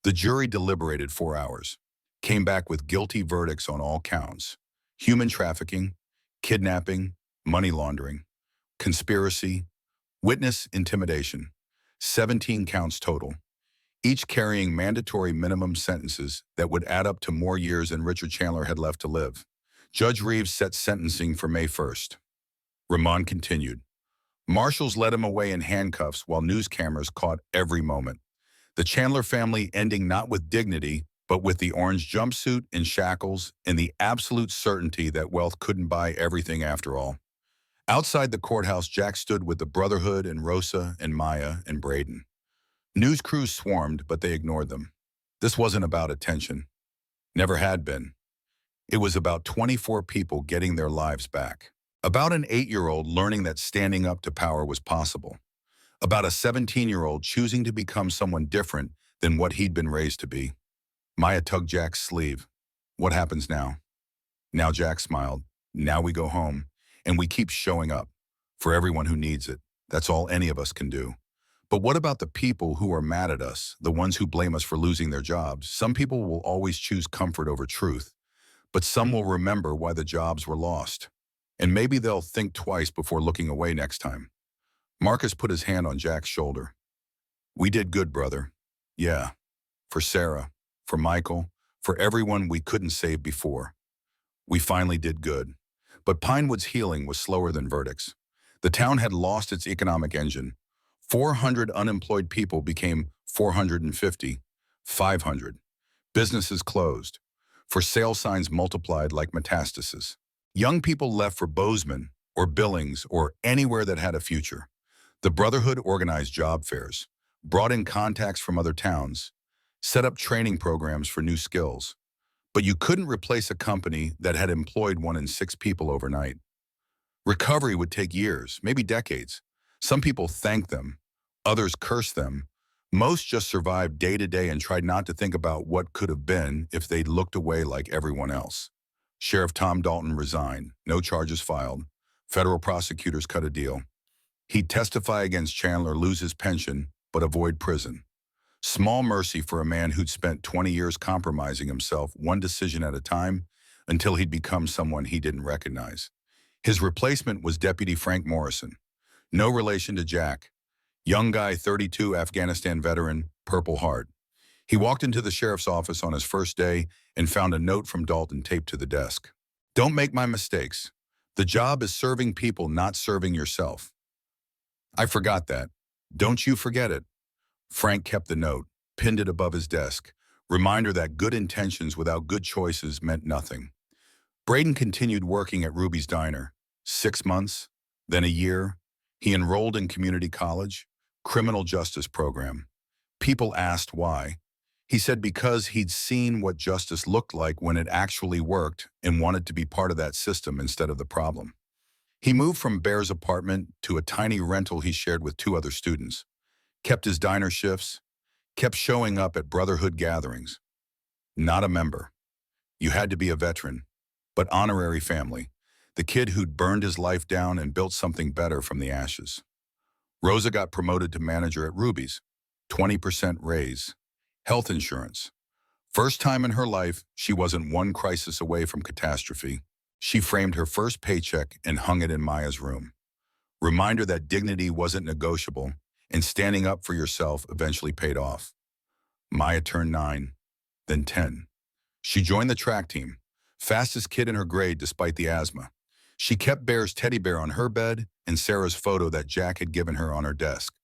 The jury deliberated 4 hours, came back with guilty verdicts on all counts: human trafficking, kidnapping, money laundering, conspiracy, witness intimidation. 17 counts total, each carrying mandatory minimum sentences that would add up to more years than Richard Chandler had left to live. Judge Reeves set sentencing for May 1st. Ramon continued. Marshals led him away in handcuffs while news cameras caught every moment. The Chandler family ending not with dignity, but with the orange jumpsuit and shackles and the absolute certainty that wealth couldn't buy everything after all. Outside the courthouse, Jack stood with the Brotherhood and Rosa and Maya and Braden. News crews swarmed, but they ignored them. This wasn't about attention. Never had been. It was about 24 people getting their lives back. About an 8-year-old learning that standing up to power was possible. About a 17-year-old choosing to become someone different than what he'd been raised to be. Maya tugged Jack's sleeve. What happens now? Now Jack smiled. Now we go home, and we keep showing up. For everyone who needs it. That's all any of us can do. But what about the people who are mad at us, the ones who blame us for losing their jobs? Some people will always choose comfort over truth, but some will remember why the jobs were lost. And maybe they'll think twice before looking away next time. Marcus put his hand on Jack's shoulder. We did good, brother. Yeah. For Sarah, for Michael, for everyone we couldn't save before. We finally did good. But Pinewood's healing was slower than verdicts. The town had lost its economic engine. 400 unemployed people became 450, 500. Businesses closed. For sale signs multiplied like metastases. Young people left for Bozeman or Billings or anywhere that had a future. The Brotherhood organized job fairs, brought in contacts from other towns, set up training programs for new skills. But you couldn't replace a company that had employed 1 in 6 people overnight. Recovery would take years, maybe decades. Some people thanked them, others cursed them. Most just survived day to day and tried not to think about what could have been if they'd looked away like everyone else. Sheriff Tom Dalton resigned, no charges filed. Federal prosecutors cut a deal. He'd testify against Chandler, lose his pension, but avoid prison. Small mercy for a man who'd spent 20 years compromising himself one decision at a time until he'd become someone he didn't recognize. His replacement was Deputy Frank Morrison. No relation to Jack. Young guy, 32, Afghanistan veteran, Purple Heart. He walked into the sheriff's office on his first day and found a note from Dalton taped to the desk. Don't make my mistakes. The job is serving people, not serving yourself. I forgot that. Don't you forget it. Frank kept the note, pinned it above his desk. Reminder that good intentions without good choices meant nothing. Braden continued working at Ruby's Diner. 6 months, then a year. He enrolled in community college, criminal justice program. People asked why. He said because he'd seen what justice looked like when it actually worked and wanted to be part of that system instead of the problem. He moved from Bear's apartment to a tiny rental he shared with 2 other students, kept his diner shifts, kept showing up at Brotherhood gatherings. Not a member. You had to be a veteran, but honorary family, the kid who'd burned his life down and built something better from the ashes. Rosa got promoted to manager at Ruby's, 20% raise, health insurance. First time in her life, she wasn't one crisis away from catastrophe. She framed her first paycheck and hung it in Maya's room. Reminder that dignity wasn't negotiable, and standing up for yourself eventually paid off. Maya turned 9, then 10. She joined the track team, fastest kid in her grade despite the asthma. She kept Bear's teddy bear on her bed and Sarah's photo that Jack had given her on her desk.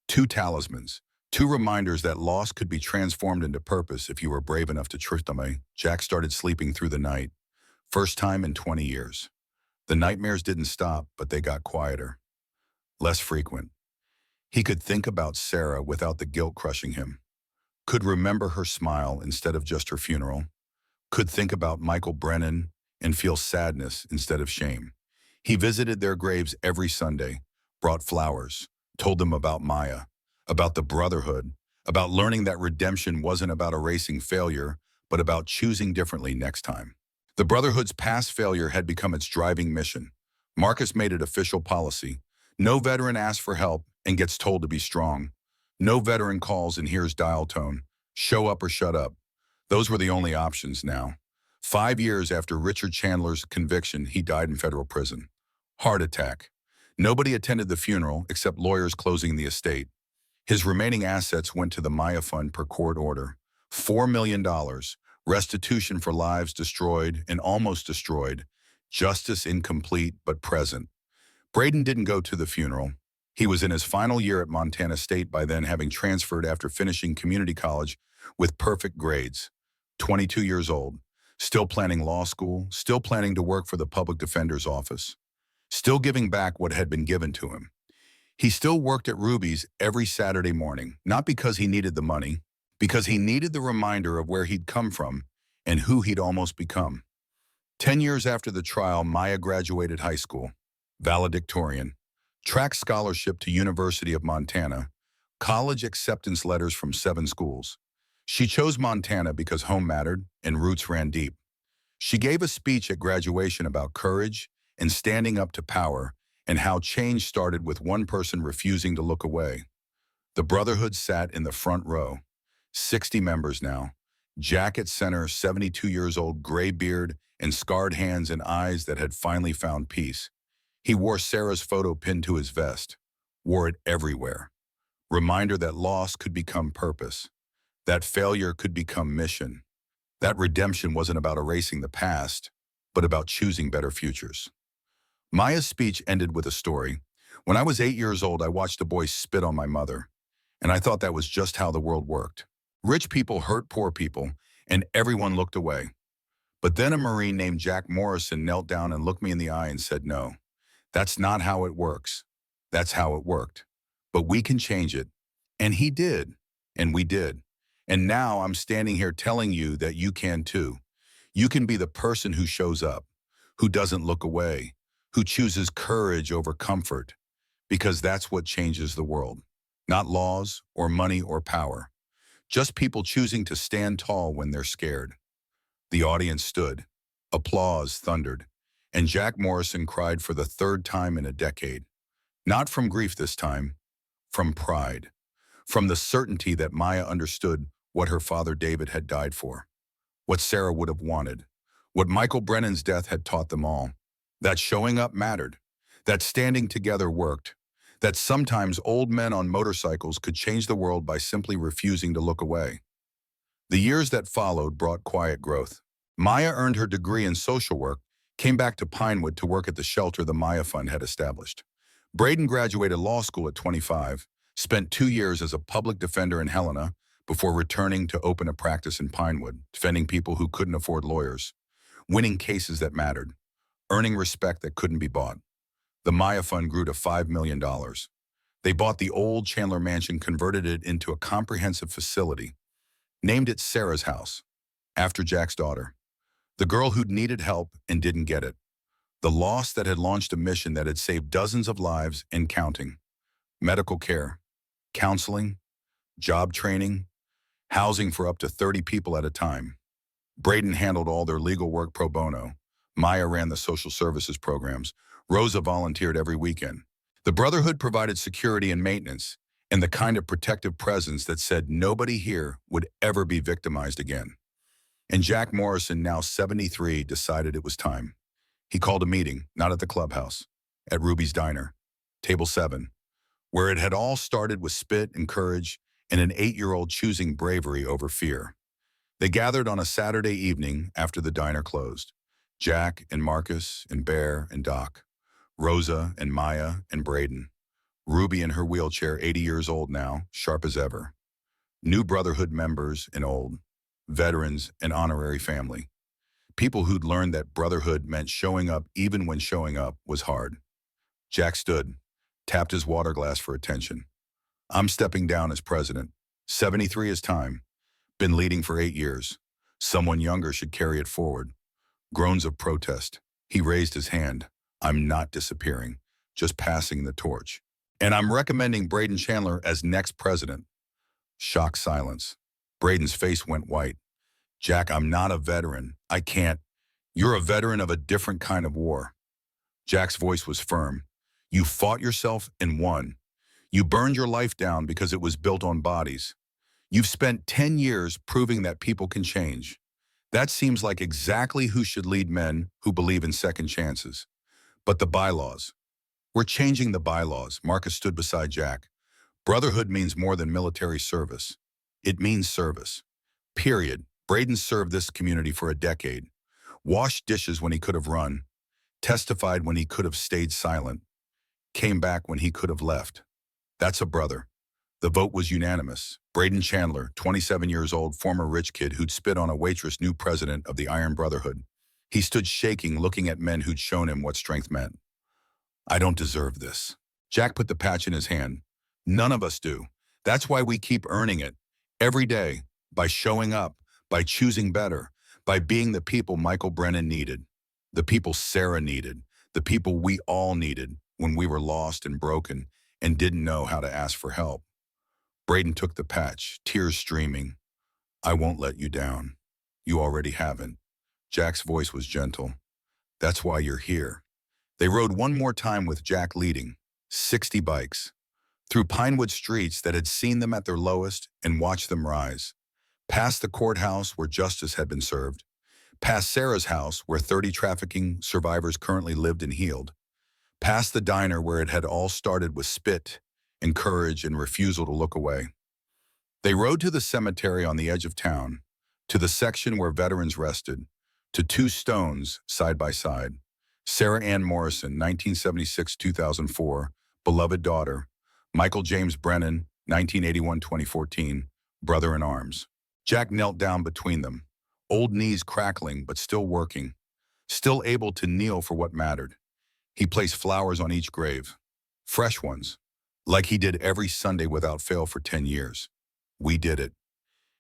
2 talismans, 2 reminders that loss could be transformed into purpose if you were brave enough to trust them. Jack started sleeping through the night. First time in 20 years. The nightmares didn't stop, but they got quieter. Less frequent. He could think about Sarah without the guilt crushing him. Could remember her smile instead of just her funeral. Could think about Michael Brennan and feel sadness instead of shame. He visited their graves every Sunday, brought flowers, told them about Maya, about the Brotherhood, about learning that redemption wasn't about erasing failure, but about choosing differently next time. The Brotherhood's past failure had become its driving mission. Marcus made it official policy. No veteran asks for help and gets told to be strong. No veteran calls and hears dial tone. Show up or shut up. Those were the only options now. 5 years after Richard Chandler's conviction, he died in federal prison. Heart attack. Nobody attended the funeral except lawyers closing the estate. His remaining assets went to the Maya Fund per court order. $4 million, restitution for lives destroyed and almost destroyed, justice incomplete but present. Braden didn't go to the funeral. He was in his final year at Montana State by then, having transferred after finishing community college with perfect grades. 22 years old, still planning law school, still planning to work for the public defender's office, still giving back what had been given to him. He still worked at Ruby's every Saturday morning, not because he needed the money, because he needed the reminder of where he'd come from and who he'd almost become. 10 years after the trial, Maya graduated high school, valedictorian, track scholarship to University of Montana, college acceptance letters from 7 schools. She chose Montana because home mattered and roots ran deep. She gave a speech at graduation about courage and standing up to power, and how change started with one person refusing to look away. The Brotherhood sat in the front row. 60 members now. Jack at center, 72 years old, gray beard, and scarred hands and eyes that had finally found peace. He wore Sarah's photo pinned to his vest. Wore it everywhere. Reminder that loss could become purpose. That failure could become mission. That redemption wasn't about erasing the past, but about choosing better futures. Maya's speech ended with a story. When I was 8 years old, I watched a boy spit on my mother, and I thought that was just how the world worked. Rich people hurt poor people, and everyone looked away. But then a Marine named Jack Morrison knelt down and looked me in the eye and said, "No, that's not how it works. That's how it worked. But we can change it." And he did, and we did. And now I'm standing here telling you that you can too. You can be the person who shows up, who doesn't look away, who chooses courage over comfort, because that's what changes the world. Not laws or money or power, just people choosing to stand tall when they're scared. The audience stood, applause thundered, and Jack Morrison cried for the 3rd time in a decade. Not from grief this time, from pride, from the certainty that Maya understood what her father David had died for, what Sarah would have wanted, what Michael Brennan's death had taught them all. That showing up mattered, that standing together worked, that sometimes old men on motorcycles could change the world by simply refusing to look away. The years that followed brought quiet growth. Maya earned her degree in social work, came back to Pinewood to work at the shelter the Maya Fund had established. Braden graduated law school at 25, spent 2 years as a public defender in Helena before returning to open a practice in Pinewood, defending people who couldn't afford lawyers, winning cases that mattered, earning respect that couldn't be bought. The Maya Fund grew to $5 million. They bought the old Chandler mansion, converted it into a comprehensive facility, named it Sarah's house, after Jack's daughter, the girl who'd needed help and didn't get it, the loss that had launched a mission that had saved dozens of lives and counting. Medical care, counseling, job training, housing for up to 30 people at a time. Braden handled all their legal work pro bono. Maya ran the social services programs. Rosa volunteered every weekend. The Brotherhood provided security and maintenance, and the kind of protective presence that said nobody here would ever be victimized again. And Jack Morrison, now 73, decided it was time. He called a meeting, not at the clubhouse, at Ruby's Diner, table 7, where it had all started with spit and courage and an 8-year-old choosing bravery over fear. They gathered on a Saturday evening after the diner closed. Jack and Marcus and Bear and Doc, Rosa and Maya and Braden, Ruby in her wheelchair, 80 years old now, sharp as ever. New Brotherhood members and old, veterans and honorary family. People who'd learned that Brotherhood meant showing up even when showing up was hard. Jack stood, tapped his water glass for attention. "I'm stepping down as president. 73 is time. Been leading for 8 years. Someone younger should carry it forward." Groans of protest. He raised his hand. I'm not disappearing, just passing the torch. And I'm recommending Braden Chandler as next president. Shocked silence. Braden's face went white. Jack, I'm not a veteran. I can't. You're a veteran of a different kind of war. Jack's voice was firm. You fought yourself and won. You burned your life down because it was built on bodies. You've spent 10 years proving that people can change. That seems like exactly who should lead men who believe in second chances. But the bylaws. We're changing the bylaws. Marcus stood beside Jack. Brotherhood means more than military service. It means service. Period. Braden served this community for a decade. Washed dishes when he could have run. Testified when he could have stayed silent. Came back when he could have left. That's a brother. The vote was unanimous. Braden Chandler, 27 years old, former rich kid who'd spit on a waitress, new president of the Iron Brotherhood. He stood shaking, looking at men who'd shown him what strength meant. I don't deserve this. Jack put the patch in his hand. None of us do. That's why we keep earning it. Every day, by showing up, by choosing better, by being the people Michael Brennan needed, the people Sarah needed, the people we all needed when we were lost and broken and didn't know how to ask for help. Braden took the patch, tears streaming. I won't let you down. You already haven't. Jack's voice was gentle. That's why you're here. They rode one more time with Jack leading, 60 bikes, through Pinewood streets that had seen them at their lowest and watched them rise, past the courthouse where justice had been served, past Sarah's house where 30 trafficking survivors currently lived and healed, past the diner where it had all started with spit and courage and refusal to look away. They rode to the cemetery on the edge of town, to the section where veterans rested, to two stones side by side. Sarah Ann Morrison, 1976-2004, beloved daughter. Michael James Brennan, 1981-2014, brother in arms. Jack knelt down between them, old knees crackling but still working, still able to kneel for what mattered. He placed flowers on each grave, fresh ones, like he did every Sunday without fail for 10 years. We did it.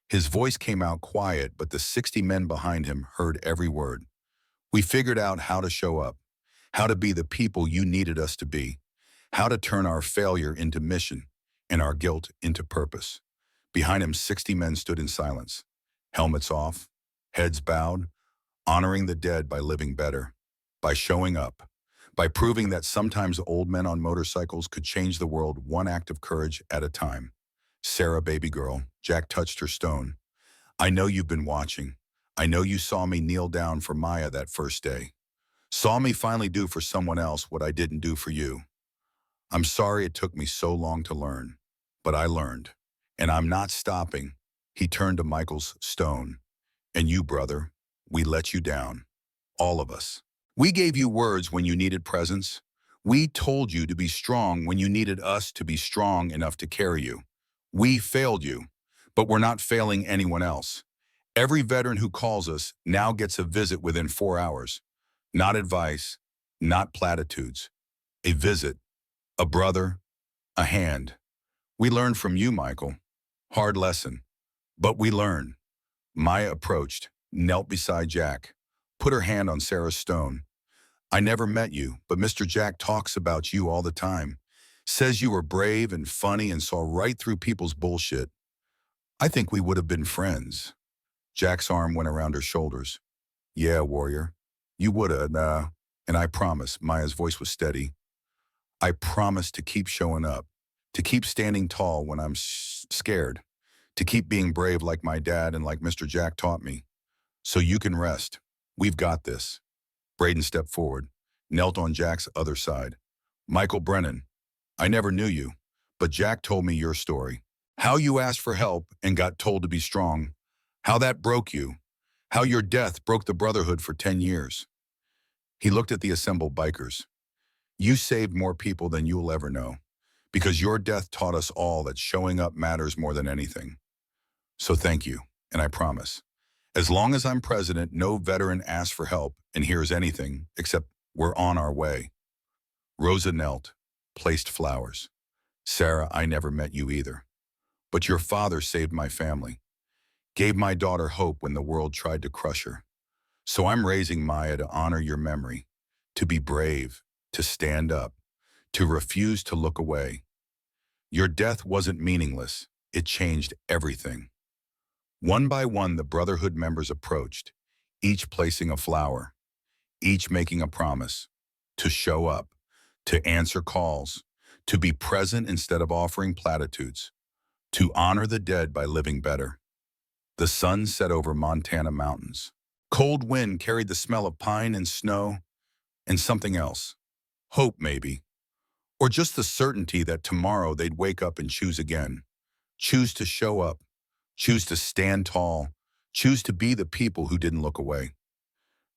His voice came out quiet, but the 60 men behind him heard every word. We figured out how to show up, how to be the people you needed us to be, how to turn our failure into mission and our guilt into purpose. Behind him, 60 men stood in silence, helmets off, heads bowed, honoring the dead by living better, by showing up, by proving that sometimes old men on motorcycles could change the world one act of courage at a time. Sarah, baby girl, Jack touched her stone. I know you've been watching. I know you saw me kneel down for Maya that first day. Saw me finally do for someone else what I didn't do for you. I'm sorry it took me so long to learn, but I learned. And I'm not stopping. He turned to Michael's stone. And you, brother, we let you down. All of us. We gave you words when you needed presence. We told you to be strong when you needed us to be strong enough to carry you. We failed you, but we're not failing anyone else. Every veteran who calls us now gets a visit within 4 hours. Not advice, not platitudes. A visit, a brother, a hand. We learned from you, Michael. Hard lesson, but we learned. Maya approached, knelt beside Jack, put her hand on Sarah's stone. I never met you, but Mr. Jack talks about you all the time. Says you were brave and funny and saw right through people's bullshit. I think we would have been friends. Jack's arm went around her shoulders. Yeah, warrior. You woulda, and I promise, Maya's voice was steady. I promise to keep showing up, to keep standing tall when I'm scared, to keep being brave like my dad and like Mr. Jack taught me. So you can rest. We've got this. Braden stepped forward, knelt on Jack's other side. Michael Brennan, I never knew you, but Jack told me your story. How you asked for help and got told to be strong. How that broke you. How your death broke the Brotherhood for 10 years. He looked at the assembled bikers. You saved more people than you'll ever know, because your death taught us all that showing up matters more than anything. So thank you, and I promise, as long as I'm president, no veteran asks for help and hears anything except we're on our way. Rosa knelt, placed flowers. Sarah, I never met you either, but your father saved my family, gave my daughter hope when the world tried to crush her. So I'm raising Maya to honor your memory, to be brave, to stand up, to refuse to look away. Your death wasn't meaningless. It changed everything. One by one, the Brotherhood members approached, each placing a flower, each making a promise to show up, to answer calls, to be present instead of offering platitudes, to honor the dead by living better. The sun set over Montana mountains. Cold wind carried the smell of pine and snow and something else. Hope, maybe. Or just the certainty that tomorrow they'd wake up and choose again. Choose to show up. Choose to stand tall. Choose to be the people who didn't look away.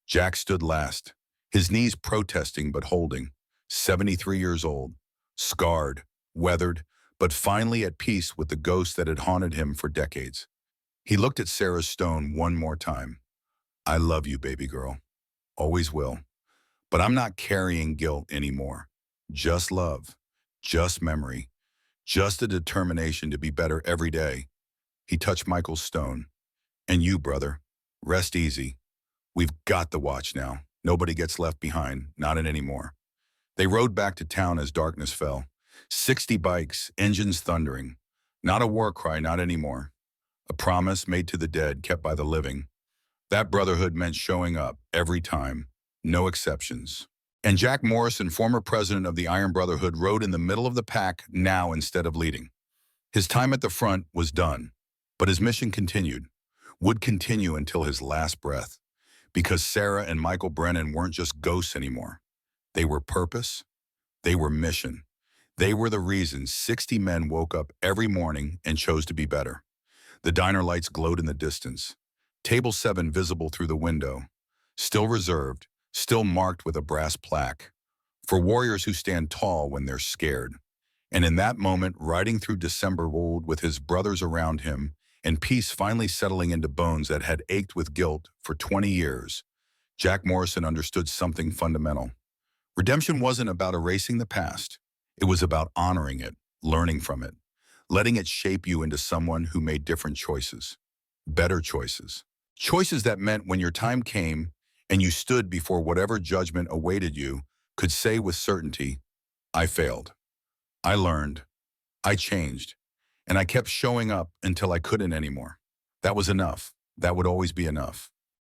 Jack stood last, his knees protesting but holding, 73 years old, scarred, weathered, but finally at peace with the ghost that had haunted him for decades. He looked at Sarah's stone one more time. I love you, baby girl. Always will. But I'm not carrying guilt anymore. Just love. Just memory. Just a determination to be better every day. He touched Michael's stone. And you, brother, rest easy. We've got the watch now. Nobody gets left behind, not anymore. They rode back to town as darkness fell. 60 bikes, engines thundering. Not a war cry, not anymore. A promise made to the dead, kept by the living. That brotherhood meant showing up every time, no exceptions. And Jack Morrison, former president of the Iron Brotherhood, rode in the middle of the pack now instead of leading. His time at the front was done, but his mission continued, would continue until his last breath, because Sarah and Michael Brennan weren't just ghosts anymore. They were purpose, they were mission. They were the reason 60 men woke up every morning and chose to be better. The diner lights glowed in the distance. Table 7 visible through the window. Still reserved, still marked with a brass plaque. For warriors who stand tall when they're scared. And in that moment, riding through December old with his brothers around him, and peace finally settling into bones that had ached with guilt for 20 years, Jack Morrison understood something fundamental. Redemption wasn't about erasing the past. It was about honoring it, learning from it, letting it shape you into someone who made different choices, better choices. Choices that meant when your time came and you stood before whatever judgment awaited you, could say with certainty, I failed. I learned. I changed. And I kept showing up until I couldn't anymore. That was enough. That would always be enough.